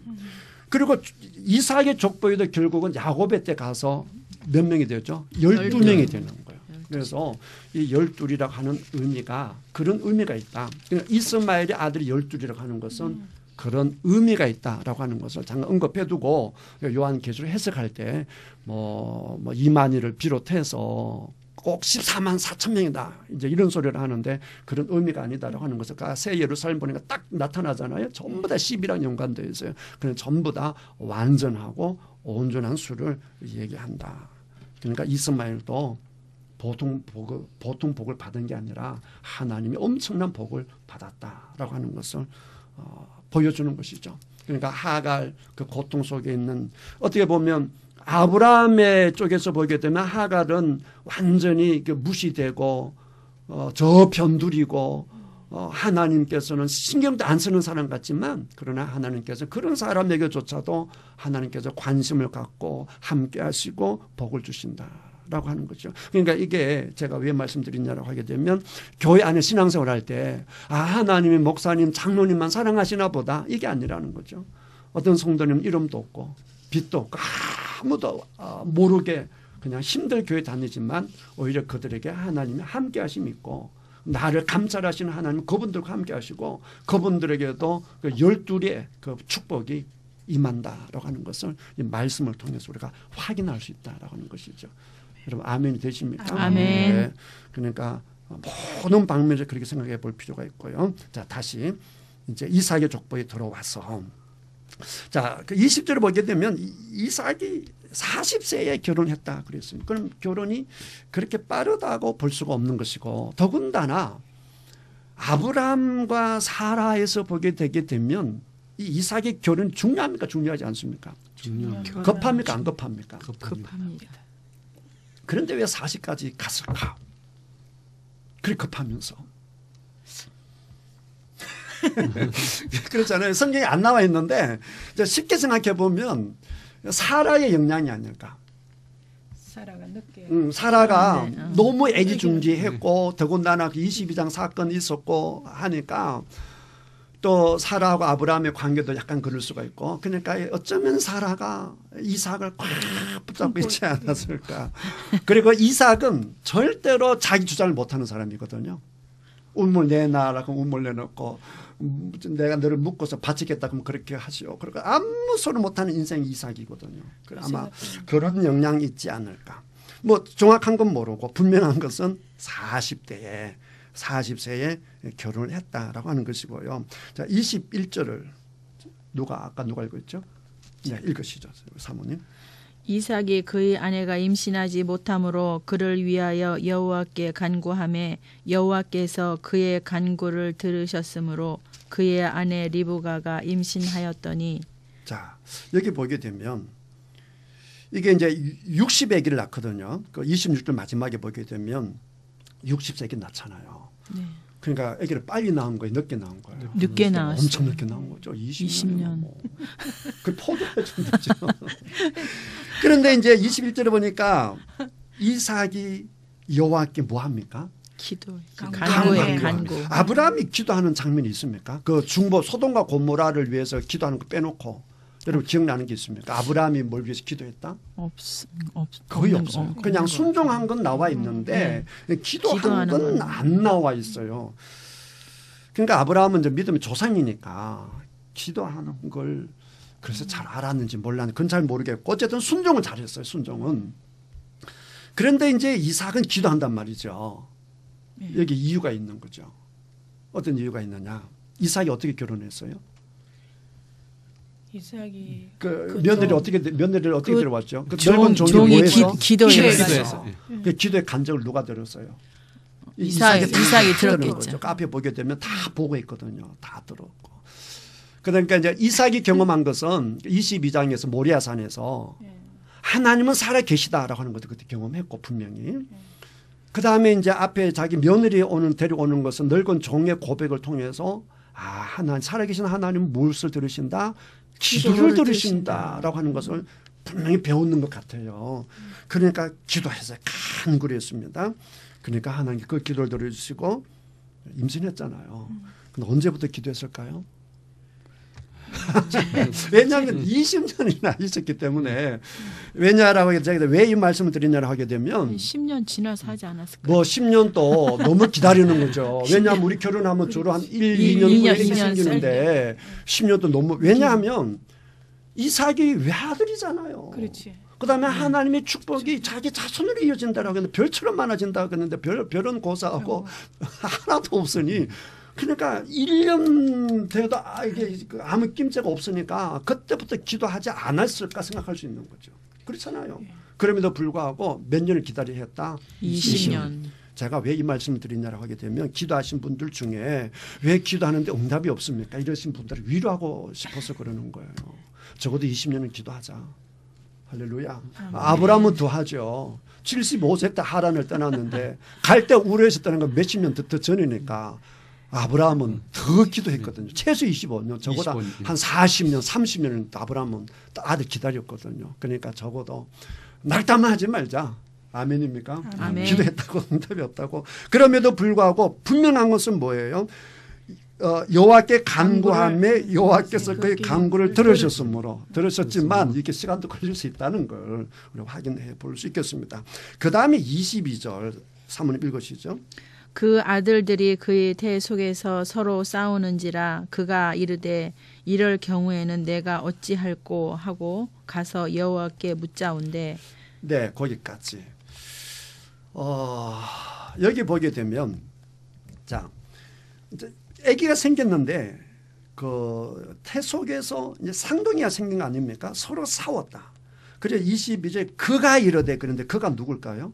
그리고 이삭의 족보에도 결국은 야곱의 때 가서 몇 명이 되었죠? 12명이 되는 거예요. 그래서 이 12이라고 하는 의미가 그런 의미가 있다. 그러니까 이스마엘의 아들이 12이라고 하는 것은 그런 의미가 있다라고 하는 것을 잠깐 언급해두고 요한계시록 해석할 때 뭐 이만희를 비롯해서 꼭 14만 4천 명이다. 이제 이런 소리를 하는데 그런 의미가 아니다라고 하는 것을 새 예루살렘 보니까 딱 나타나잖아요. 전부 다 10이랑 연관되어 있어요. 그냥 전부 다 완전하고 온전한 수를 얘기한다. 그러니까 이스마엘도 보통 복을 받은 게 아니라 하나님이 엄청난 복을 받았다라고 하는 것을 보여주는 것이죠. 그러니까 하갈 그 고통 속에 있는 어떻게 보면 아브라함의 쪽에서 보게 되면 하갈은 완전히 무시되고 저편들이고 하나님께서는 신경도 안 쓰는 사람 같지만 그러나 하나님께서 그런 사람에게조차도 하나님께서 관심을 갖고 함께 하시고 복을 주신다라고 하는 거죠. 그러니까 이게 제가 왜 말씀드리냐라고 하게 되면 교회 안에 신앙생활 할 때 하나님이 목사님 장로님만 사랑하시나 보다 이게 아니라는 거죠. 어떤 성도님 이름도 없고 빚도 없고 아무도 모르게 그냥 힘들 교회 다니지만 오히려 그들에게 하나님이 함께 하심이 있고 나를 감찰하시는 하나님 그분들과 함께 하시고 그분들에게도 그 12의 그 축복이 임한다라고 하는 것을 이 말씀을 통해서 우리가 확인할 수 있다라고 하는 것이죠. 여러분 아멘이 되십니까? 아멘. 네. 그러니까 모든 방면에서 그렇게 생각해 볼 필요가 있고요. 자, 다시 이제 이삭의 족보에 들어와서 자, 그 20절을 보게 되면 이삭이 40세에 결혼했다 그랬습니다. 그럼 결혼이 그렇게 빠르다고 볼 수가 없는 것이고 더군다나 아브라함과 사라에서 보게 되게 되면 이 이삭의 결혼 중요합니까? 중요하지 않습니까? 중요합니다. 급합니까? 안 급합니까? 급합니다. 그런데 왜 40까지 갔을까? 그렇게 급하면서. 그렇잖아요. 성경에 안 나와 있는데 쉽게 생각해 보면 사라의 영향이 아닐까. 사라가 늦게. 사라가 너무 애지중지했고 더군다나 그 22장 사건이 있었고 하니까 또 사라하고 아브라함의 관계도 약간 그럴 수가 있고 그러니까 어쩌면 사라가 이삭을 꽉 붙잡고 있지 않았을까. 그리고 이삭은 절대로 자기 주장을 못하는 사람이거든요. 우물 내놔라고 우물 내놓고 내가 너를 묶어서 바치겠다 그러면 그렇게 하시오. 그러니까 아무 소리 못하는 인생이 이삭이거든요. 아마 그런 영향이 있지 않을까. 뭐 정확한 건 모르고 분명한 것은 40세에 결혼을 했다라고 하는 것이고요. 자, 21절을 아까 누가 읽었죠? 네, 읽으시죠. 사모님. 이삭이 그의 아내가 임신하지 못함으로 그를 위하여 여호와께 간구하매 여호와께서 그의 간구를 들으셨으므로 그의 아내 리브가가 임신하였더니 자, 여기 보게 되면 이게 이제 60의 기를 낳거든요. 그 26절 마지막에 보게 되면 60세기 낳잖아요. 네. 그러니까 아기를 빨리 낳은 거예요, 늦게 낳은 거예요. 늦게 나왔어요. 엄청 늦게 낳은 거죠. 20년. 20년. 그 포도해 준다죠. 그런데 이제 21절에 보니까 이삭이 여호와께 뭐 합니까? 기도, 간구해. 간구. 아브라함이 기도하는 장면이 있습니까? 그 중보 소돔과 고모라를 위해서 기도하는 거 빼놓고 여러분 기억나는 게 있습니까? 아브라함이 뭘 위해서 기도했다? 거의 없는 없어요. 거. 그냥 순종한 건 나와 있는데 기도한 기도하는 건 건. 안 나와 있어요. 그러니까 아브라함은 이제 믿음의 조상이니까 기도하는 걸 그래서 잘 알았는지 몰랐는지 그건 잘 모르겠고 어쨌든 순종은 잘했어요. 순종은. 그런데 이제 이삭은 기도한단 말이죠. 여기 이유가 있는 거죠. 어떤 이유가 있느냐. 이삭이 어떻게 결혼했어요? 이삭이 그 며느리를 어떻게 그 들어왔죠? 그 종- 넓은 종이 종이 뭐해서 기도해서. 기도해서. 그 기도의 간증을 누가 들었어요? 이삭이 들은 들었겠죠. 거죠. 카페 보게 되면 다 보고 있거든요. 다 들었고. 그러니까 이제 이삭이 경험한 것은 22장에서 모리아산에서 하나님은 살아 계시다라고 하는 것도 그때 경험했고 분명히. 그 다음에 이제 앞에 자기 며느리 데려오는 것은 늙은 종의 고백을 통해서 하나님 살아계신 하나님은 무엇을 들으신다? 기도를 들으신다라고 하는 것을 분명히 배우는 것 같아요. 그러니까 기도해서 간구를 했습니다. 그러니까 하나님 그 기도를 들어주시고 임신했잖아요. 근데 언제부터 기도했을까요? 왜냐하면 20년이나 있었기 때문에 왜냐라고 하게 되면 왜 이 말씀을 드리냐라고 하게 되면 10년 지나서 하지 않았을까요? 뭐 10년도 너무 기다리는 거죠. 왜냐하면 우리 결혼하면 주로 한 1, 2년 후에 이렇게 생기는데 10년도 너무 왜냐하면 이삭이 외아들이잖아요. 그렇지. 그다음에 하나님의 축복이 자기 자손으로 이어진다라고 했는데 별처럼 많아진다고 했는데 별은 고사하고 하나도 없으니 그러니까 1년 돼도 이게 아무 낌새가 없으니까 그때부터 기도하지 않았을까 생각할 수 있는 거죠. 그렇잖아요. 그럼에도 불구하고 몇 년을 기다려야 했다? 20년. 제가 왜 이 말씀을 드리냐라고 하게 되면 기도하신 분들 중에 왜 기도하는데 응답이 없습니까? 이러신 분들을 위로하고 싶어서 그러는 거예요. 적어도 20년은 기도하자. 할렐루야. 아브라함은 더 하죠. 75세 때 하란을 떠났는데 갈 때 우르에서 건 몇십 년 더 전이니까 아브라함은 더 기도했거든요. 최소 25년, 적어도 25년. 한 40년, 30년은 아브라함은 아들 기다렸거든요. 그러니까 적어도 낙담만 하지 말자. 아멘입니까? 아멘. 기도했다고 응답이 없다고. 그럼에도 불구하고 분명한 것은 뭐예요? 여호와께 간구함에 여호와께서 그의 간구를 들으셨으므로 들으셨지만 이게 시간도 걸릴 수 있다는 걸 우리 확인해 볼 수 있겠습니다. 그 다음에 22절 사모님 읽으시죠. 그 아들들이 그의 태 속에서 서로 싸우는지라 그가 이르되 이럴 경우에는 내가 어찌할꼬 하고 가서 여호와께 묻자온대. 네, 거기까지. 여기 보게 되면 자 이제 아기가 생겼는데 그 태 속에서 이제 상동이가 생긴 거 아닙니까? 서로 싸웠다. 그래서 22절 그가 이르되 그런데 그가 누굴까요?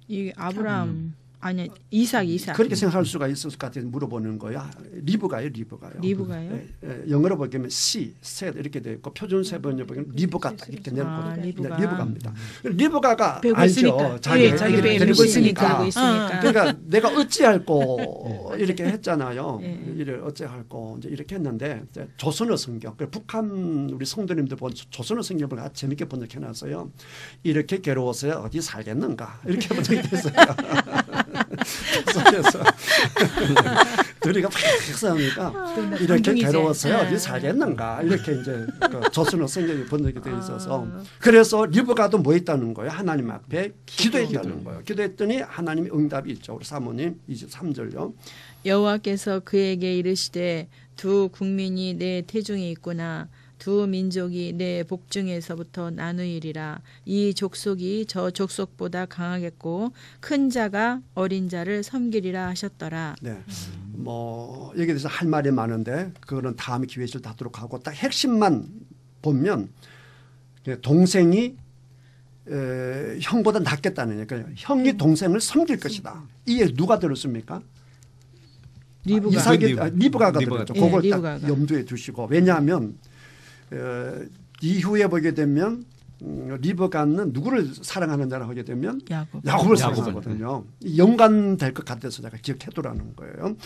이 아브라함 아니 이삭. 그렇게 생각할 수가 있을 것 같아서 물어보는 거야. 리브가요. 리브가요? 영어로 보면 C, 셋 이렇게 되어 있고 표준 세번역 보면 리브가 딱 이렇게 내놓거든요. 리브가입니다. 리브가가 알죠. 자기 배에 데리고 있으니까. 있으니까. 그러니까 내가 어찌할꼬 이렇게 했잖아요. 이를 어찌할꼬 이제 이렇게 했는데 조선어 성경, 북한 우리 성도님들 본 조선어 성경을 아주 재밌게 번역해놨어요. 이렇게 괴로워서 어디 살겠는가 이렇게 번역했어요. 그래서 둘이가 팍 싸우니까 이렇게 괴로웠어요. 어디 살겠는가 이렇게 이제 그 조선어 성경이 번역이 되어 있어서 그래서 리브가도 뭐 했다는 거예요. 하나님 앞에 기도했다는 거예요. 기도했더니 하나님의 응답이 있죠. 우리 사모님 23절요. 여호와께서 그에게 이르시되 두 국민이 내 태중에 있구나. 두 민족이 내 복중에서부터 나누이리라. 이 족속이 저 족속보다 강하겠고 큰 자가 어린 자를 섬기리라 하셨더라. 네, 뭐 여기에 대해서 할 말이 많은데 그거는 다음 기회에서 다도록 하고 딱 핵심만 보면 동생이 형보다 낫겠다는 얘기예요. 형이 동생을 섬길 것이다. 이게 누가 들었습니까? 리브가가 들었죠. 예, 그걸 리브가가. 딱 염두에 두시고 왜냐하면 이후에 보게 되면 리브가는 누구를 사랑하는 자라고 하게 되면 야곱. 야곱을 야곱을. 사랑하거든요. 연관될 것 같아서 제가 기억해두라는 거예요.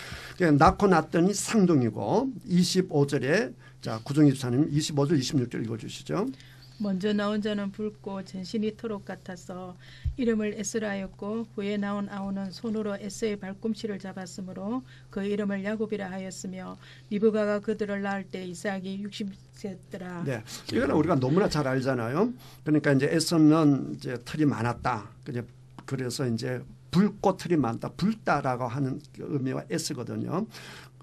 낳고 났더니 쌍둥이고 25절에 자 구정집사님 25절 26절 읽어주시죠. 먼저 나온 자는 붉고 전신이 토록 같아서 이름을 에스라였고 후에 나온 아우는 손으로 에스의 발꿈치를 잡았으므로 그 이름을 야곱이라 하였으며 리브가가 그들을 낳을 때 이삭이 60세더라. 네, 이거는 우리가 너무나 잘 알잖아요. 그러니까 이제 에서는 이제 털이 많았다. 그래서 이제 붉고 털이 많다, 붉다라고 하는 의미가 에스거든요.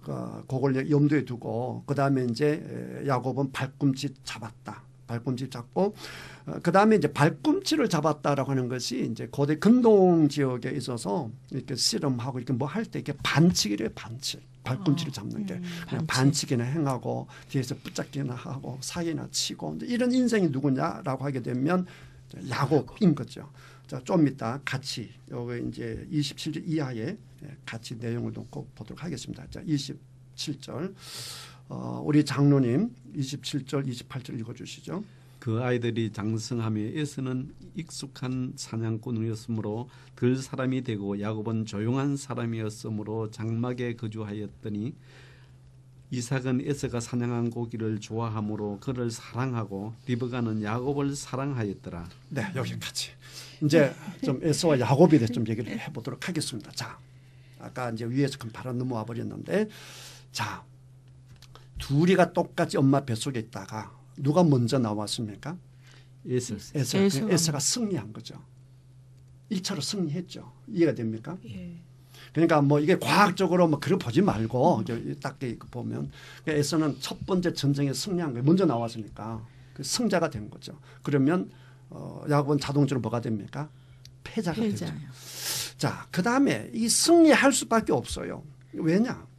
그걸 염두에 두고 그 다음에 이제 야곱은 발꿈치 잡았다. 발꿈치 잡고 그 다음에 이제 발꿈치를 잡았다라고 하는 것이 이제 고대 근동 지역에 있어서 이렇게 씨름하고 이렇게 뭐 할 때 이렇게 반칙이래요. 반칙. 발꿈치를 잡는 게 그냥 반칙이나 행하고 뒤에서 붙잡기나 하고 사기나 치고 이런 인생이 누구냐라고 하게 되면 야곱인 거죠. 자, 좀 이따 같이 여기 이제 27절 이하에 같이 내용을 놓고 보도록 하겠습니다. 자, 27절. 우리 장로님 27절 28절 읽어주시죠. 그 아이들이 장성하며 에서는 익숙한 사냥꾼이었으므로 들 사람이 되고 야곱은 조용한 사람이었으므로 장막에 거주하였더니 이삭은 에서가 사냥한 고기를 좋아하므로 그를 사랑하고 리브가는 야곱을 사랑하였더라. 네, 여기까지. 이제 좀 에서와 야곱에 대해서 좀 얘기를 해보도록 하겠습니다. 자, 아까 이제 위에서 큰 바람 넘어와 버렸는데, 자, 둘이가 똑같이 엄마 뱃속에 있다가 누가 먼저 나왔습니까? 에서가 승리한 거죠. 1차로 승리했죠. 이해가 됩니까? 예. 그러니까 뭐 이게 과학적으로 뭐 그려 보지 말고 딱 보면 에서는 첫 번째 전쟁에 승리한 거예요. 먼저 나왔으니까 그 승자가 된 거죠. 그러면 야곱은 자동적으로 뭐가 됩니까? 패자가 되죠. 자, 그 다음에 이 승리할 수밖에 없어요. 왜냐?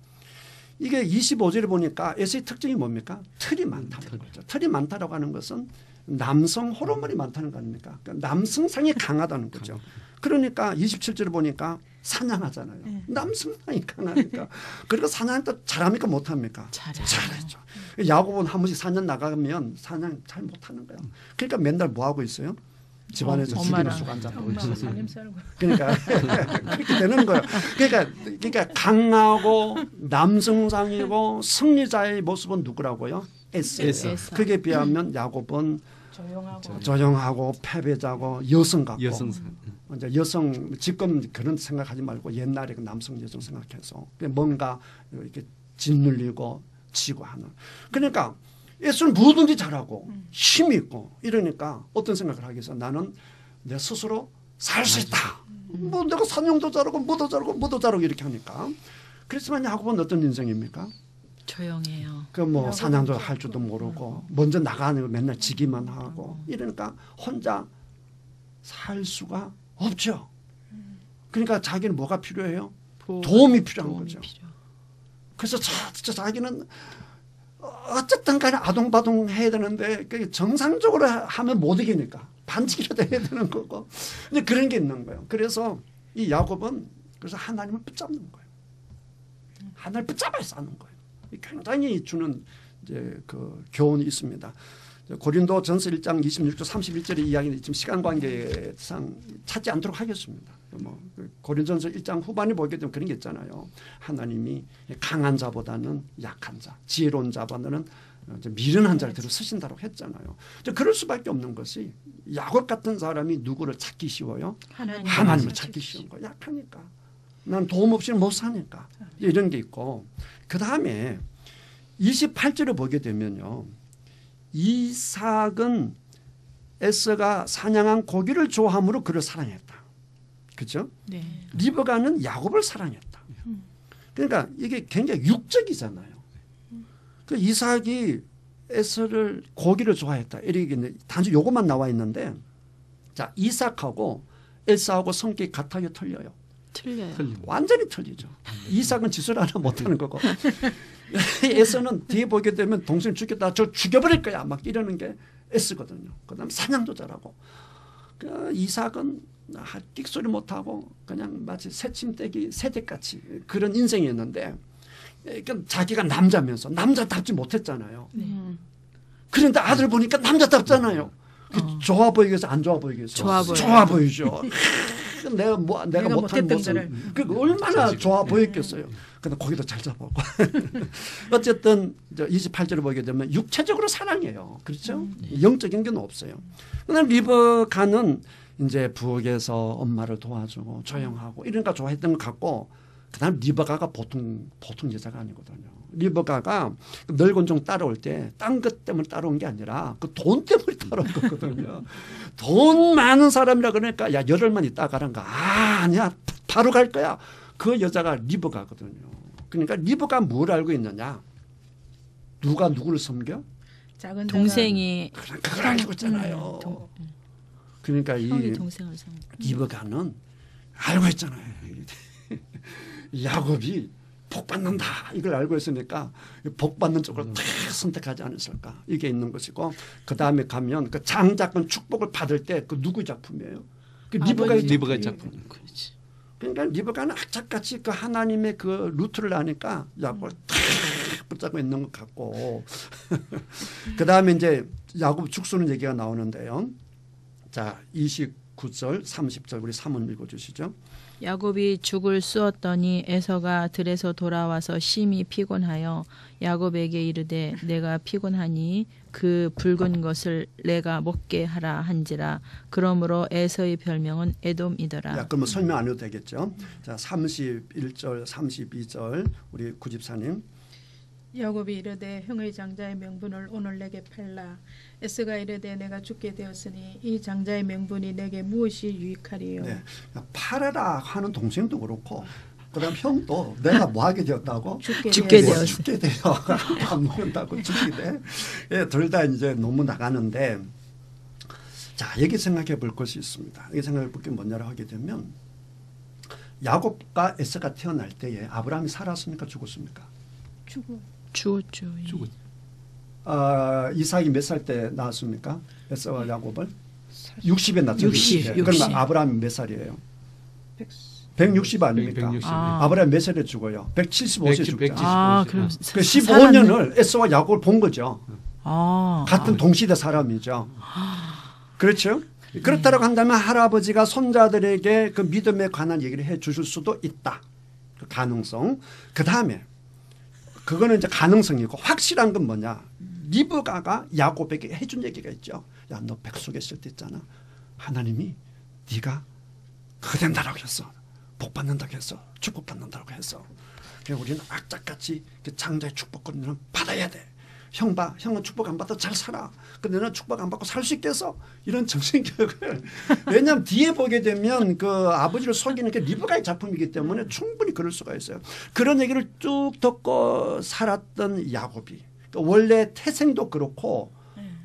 이게 25절에 보니까 에서의 특징이 뭡니까? 털이 많다는 거죠. 털이 많다라고 하는 것은 남성 호르몬이 많다는 거 아닙니까? 그러니까 남성상이 강하다는 거죠. 그러니까 27절에 보니까 사냥하잖아요. 남성상이 강하니까. 그리고 사냥 또 잘합니까 못합니까? 잘하죠. 야곱은 한 번씩 사냥 나가면 사냥 잘 못하는 거예요. 그러니까 맨날 뭐 하고 있어요? 집안에서 죽이는 수간 잡고 있어요. 그러니까 그렇게 되는 거예요. 그러니까 강하고 남성상이고 승리자의 모습은 누구라고요? 에서. 그게 비하면 야곱은 조용하고 패배자고 여성 같고. 이제 여성 지금 그런 생각하지 말고 옛날에 그 남성 여성 생각해서 뭔가 이렇게 짓눌리고 지고 하는. 그러니까 예수는 뭐든지 잘하고 힘이 있고 이러니까 어떤 생각을 하겠어? 나는 내 스스로 살 수 있다. 뭐 내가 사냥도 잘하고 뭐도 잘하고 뭐도 잘하고 이렇게 하니까. 그렇지만 야곱은 어떤 인생입니까? 조용해요. 그 뭐 사냥도 할 줄도 모르고 먼저 나가는 거 맨날 지기만 하고 이러니까 혼자 살 수가 없죠. 그러니까 자기는 뭐가 필요해요? 도움이 필요한 거죠. 그래서 자기는 어쨌든 간에 아동바동 해야 되는데 정상적으로 하면 못 이기니까 반칙이라도 해야 되는 거고 근데 그런 게 있는 거예요. 그래서 이 야곱은 그래서 하나님을 붙잡는 거예요. 하나님을 붙잡아야 사는 거예요. 굉장히 주는 이제 그 교훈이 있습니다. 고린도전서 1장 26절 31절의 이야기는 지금 시간 관계상 찾지 않도록 하겠습니다. 뭐 고린도전서 1장 후반에 보게 되면 그런 게 있잖아요. 하나님이 강한 자보다는 약한 자, 지혜로운 자보다는 미련한 자를 들어 쓰신다고 했잖아요. 그럴 수밖에 없는 것이 야곱 같은 사람이 누구를 찾기 쉬워요? 하나님을 찾기 쉬운 거예요. 약하니까. 난 도움 없이는 못 사니까. 이런 게 있고 그 다음에 28절을 보게 되면요. 이삭은 에서가 사냥한 고기를 좋아함으로 그를 사랑했다. 그렇죠? 네. 리브가는 야곱을 사랑했다. 그러니까 이게 굉장히 육적이잖아요. 그 이삭이 에서를 고기를 좋아했다. 이렇게 단지 요것만 나와 있는데 자 이삭하고 에서하고 성격이 같아요, 틀려요? 틀려요. 완전히 틀리죠. 이삭은 짓을 하나 못하는 거고 에서는 뒤에 보게 되면 동생 죽였다. 저 죽여버릴 거야. 막 이러는 게 에서거든요. 그다음 사냥도 잘하고 그 이삭은 끽소리 못하고 그냥 마치 새침대기 새댁같이 그런 인생이었는데 그러니까 자기가 남자면서 남자답지 못했잖아요. 그런데 아들 보니까 남자답잖아요. 좋아 보이겠어, 안 좋아 보이겠어? 좋아 보여요. 좋아 보이죠. 내가 못한 못했던 것을 거를. 그 얼마나 좋아 보였겠어요. 근데 거기도 잘 잡았고 어쨌든 28절을 보게 되면 육체적으로 사랑해요. 그렇죠? 영적인 게 없어요. 그런데 리브가는 이제 부엌에서 엄마를 도와주고 조용하고 이러니까 좋아했던 것 같고, 그다음 리브가가 보통 여자가 아니거든요. 리브가가 늙은 종 따라올 때 딴 것 때문에 따라온 게 아니라 그 돈 때문에 따라온 거거든요. 돈 많은 사람이라 그러니까 야 열흘만 있다 가란가. 아니야 바로 갈 거야. 그 여자가 리브가거든요. 그러니까 리브가 뭘 알고 있느냐. 누가 누구를 섬겨? 작은 동생이 그걸 알고 있잖아요. 그러니까 형이 이 동생을 상. 리브가는 알고 있잖아요. 야곱이 복 받는다 이걸 알고 있으니까 복 받는 쪽으로 다 선택하지 않았을까, 이게 있는 것이고, 그 다음에 가면 그 장자권 축복을 받을 때 그 누구 작품이에요? 그 리브가의 작품. 그렇지. 그러니까 리브가는 악착같이 그 하나님의 그 루트를 아니까 야곱을 탁 붙잡고 있는 것 같고 그 다음에 이제 야곱 죽수는 얘기가 나오는데요. 자 29절 30절 우리 사문 읽어주시죠. 야곱이 죽을 쑤었더니 에서가 들에서 돌아와서 심히 피곤하여 야곱에게 이르되 내가 피곤하니 그 붉은 것을 내가 먹게 하라 한지라. 그러므로 에서의 별명은 에돔이더라. 야, 그러면 설명 안 해도 되겠죠. 자 31절 32절 우리 구집사님. 야곱이 이르되 형의 장자의 명분을 오늘 내게 팔라. 에스가 이르되 내가 죽게 되었으니 이 장자의 명분이 내게 무엇이 유익하리요. 네. 팔아라 하는 동생도 그렇고 그다음 형도 내가 뭐 하게 되었다고? 죽게 되었어. 죽게 돼요. 안 먹는다고 죽게 돼. 예, 둘 다 이제 너무 나가는데, 자 여기 생각해 볼 것이 있습니다. 여기 생각해 볼 게 뭐냐를 하게 되면 야곱과 에서가 태어날 때에 아브라함이 살았습니까? 죽었습니까? 죽었죠. 이삭이 몇 살 때 낳았습니까? 에서와 야곱을? 60에 낳았죠. 60. 그러면 아브라함이 몇 살이에요? 160 아닙니까? 160. 아브라함 몇 살에 죽어요? 175세 죽죠. 그럼 그 15년을 에서와 야곱을 본 거죠. 같은 동시대 사람이죠. 그렇죠? 그렇다고 한다면 할아버지가 손자들에게 그 믿음에 관한 얘기를 해 주실 수도 있다. 그 가능성. 그 다음에 그거는 이제 가능성이고, 확실한 건 뭐냐. 리브가가 야곱에게 해준 얘기가 있죠. 야, 너 백숙에 있을 때 있잖아. 하나님이 네가 그거 된다라고 했어. 복 받는다고 했어. 축복 받는다고 했어. 그러니까 우리는 악착같이 그 장자의 축복권을 받아야 돼. 형 봐. 형은 축복 안 받아 잘 살아. 근데 너는 축복 안 받고 살 수 있겠어? 이런 정신교육을. 왜냐하면 뒤에 보게 되면 그 아버지를 속이는 게 리브가의 작품이기 때문에 충분히 그럴 수가 있어요. 그런 얘기를 쭉 듣고 살았던 야곱이 원래 태생도 그렇고,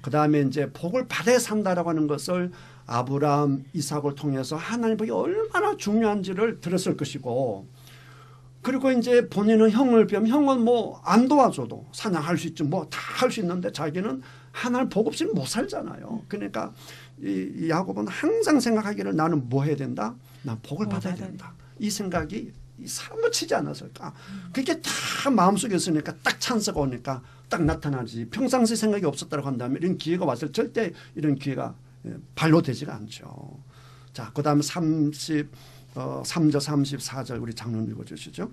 그다음에 이제 복을 받아야 산다라고 하는 것을 아브라함, 이삭을 통해서 하나님 복이 얼마나 중요한지를 들었을 것이고, 그리고 이제 본인은 형을 비하면 형은 뭐 안 도와줘도 사냥할 수 있지 뭐 다 할 수 있는데 자기는 하나님 복 없이는 못 살잖아요. 그러니까 이 야곱은 항상 생각하기를 나는 뭐 해야 된다? 난 복을 받아야 된다. 이 생각이 사무치지 않았을까? 그게 다 마음속에 있으니까 딱 찬스가 오니까 딱 나타나지. 평상시 생각이 없었다고 한다면 이런 기회가 왔을 때 절대 이런 기회가 발로 되지가 않죠. 자, 그다음 3절 34절 우리 장로님 읽어주시죠.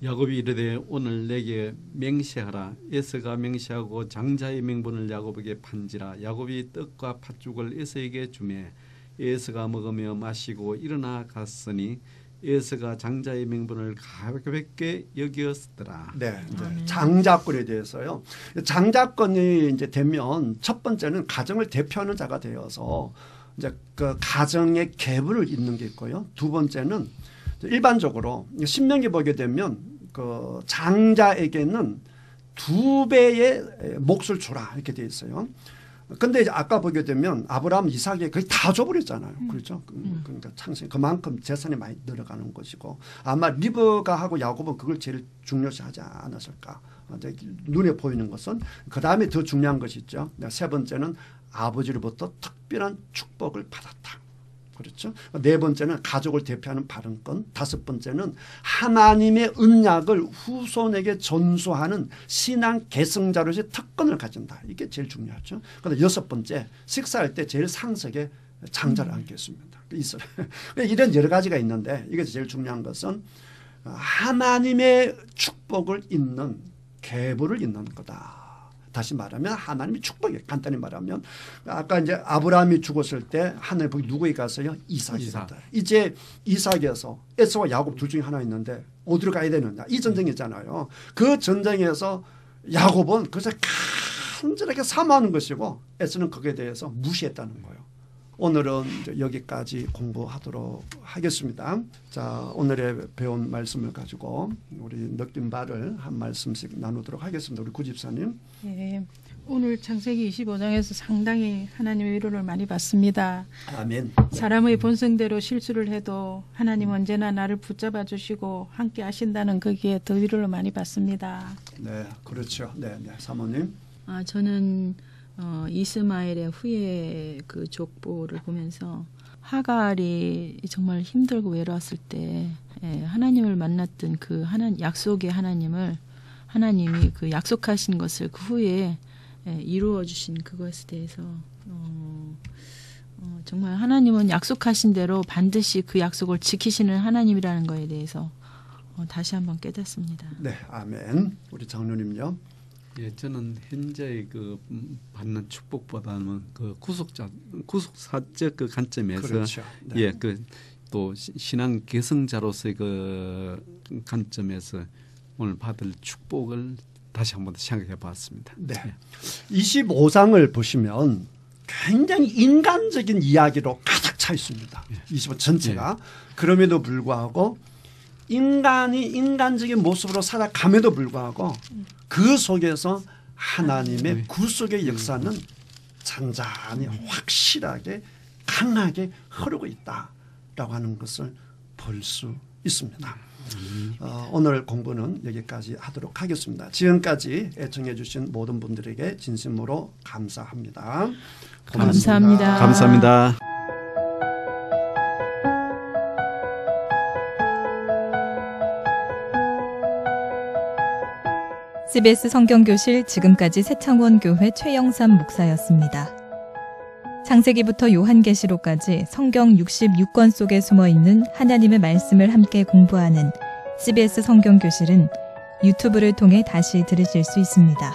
야곱이 이르되 오늘 내게 맹세하라. 에서가 맹세하고 장자의 명분을 야곱에게 판지라. 야곱이 떡과 팥죽을 에서에게 주매 에서가 먹으며 마시고 일어나 갔으니 에서가 장자의 명분을 가볍게 여겼더라. 네, 이제 장자권에 대해서요. 장자권이 이제 되면 첫 번째는 가정을 대표하는 자가 되어서 이제 그 가정의 계보를 잇는 게 있고요. 두 번째는 일반적으로 신명기 보게 되면 그 장자에게는 2배의 몫을 주라 이렇게 돼 있어요. 근데 이제 아까 보게 되면 아브라함, 이삭이 거의 다 줘버렸잖아요. 그렇죠? 그러니까 창세 그만큼 재산이 많이 늘어가는 것이고, 아마 리브가하고 야곱은 그걸 제일 중요시하지 않았을까. 눈에 보이는 것은 그 다음에 더 중요한 것이 있죠. 세 번째는 아버지로부터 특별한 축복을 받았다. 그렇죠. 네 번째는 가족을 대표하는 발언권. 다섯 번째는 하나님의 언약을 후손에게 전수하는 신앙 계승자로서의 특권을 가진다. 이게 제일 중요하죠. 그런데 여섯 번째, 식사할 때 제일 상석에 장자를 앉겠습니다. 이런 여러 가지가 있는데 이게 제일 중요한 것은 하나님의 축복을 잇는 계보를 잇는 거다. 다시 말하면 하나님의 축복이에요. 간단히 말하면 아까 이제 아브라함이 죽었을 때 하나님 복이 누구에게 갔어요? 이삭이다. 이제 이삭에서 에서와 야곱 둘 중에 하나 있는데 어디로 가야 되느냐? 이 전쟁이잖아요. 그 전쟁에서 야곱은 그래서 간절하게 사모하는 것이고 에서는 거기에 대해서 무시했다는 거예요. 오늘은 이제 여기까지 공부하도록 하겠습니다. 자, 오늘의 배운 말씀을 가지고 우리 느낀 바를 한 말씀씩 나누도록 하겠습니다. 우리 구집사님. 예, 오늘 창세기 25장에서 상당히 하나님의 위로를 많이 받습니다. 아멘. 사람의 본성대로 실수를 해도 하나님 언제나 나를 붙잡아 주시고 함께 하신다는 거기에 더 위로를 많이 받습니다. 네, 그렇죠. 네, 사모님. 저는 이스마엘의 후예 그 족보를 보면서 하갈이 정말 힘들고 외로웠을 때 하나님을 만났던 그 약속의 하나님이 그 약속하신 것을 그 후에 이루어 주신 그것에 대해서 정말 하나님은 약속하신 대로 반드시 그 약속을 지키시는 하나님이라는 것에 대해서 다시 한번 깨닫습니다. 네, 아멘. 우리 장로님요. 예, 저는 현재 그 받는 축복보다는 그 구속사적 그 관점에서 그렇죠. 네. 예, 그 또 신앙 계승자로서의 그 관점에서 오늘 받을 축복을 다시 한번 생각해 봤습니다. 네. 예. 25장을 보시면 굉장히 인간적인 이야기로 가득 차 있습니다. 25 전체가. 그럼에도 불구하고 인간이 인간적인 모습으로 살아감에도 불구하고 그 속에서 하나님의 구속의 역사는 잔잔히 확실하게 강하게 흐르고 있다라고 하는 것을 볼 수 있습니다. 오늘 공부는 여기까지 하도록 하겠습니다. 지금까지 애청해 주신 모든 분들에게 진심으로 감사합니다. 감사합니다. 감사합니다. CBS 성경교실 지금까지 새창원교회 최영삼 목사였습니다. 창세기부터 요한계시록까지 성경 66권 속에 숨어있는 하나님의 말씀을 함께 공부하는 CBS 성경교실은 유튜브를 통해 다시 들으실 수 있습니다.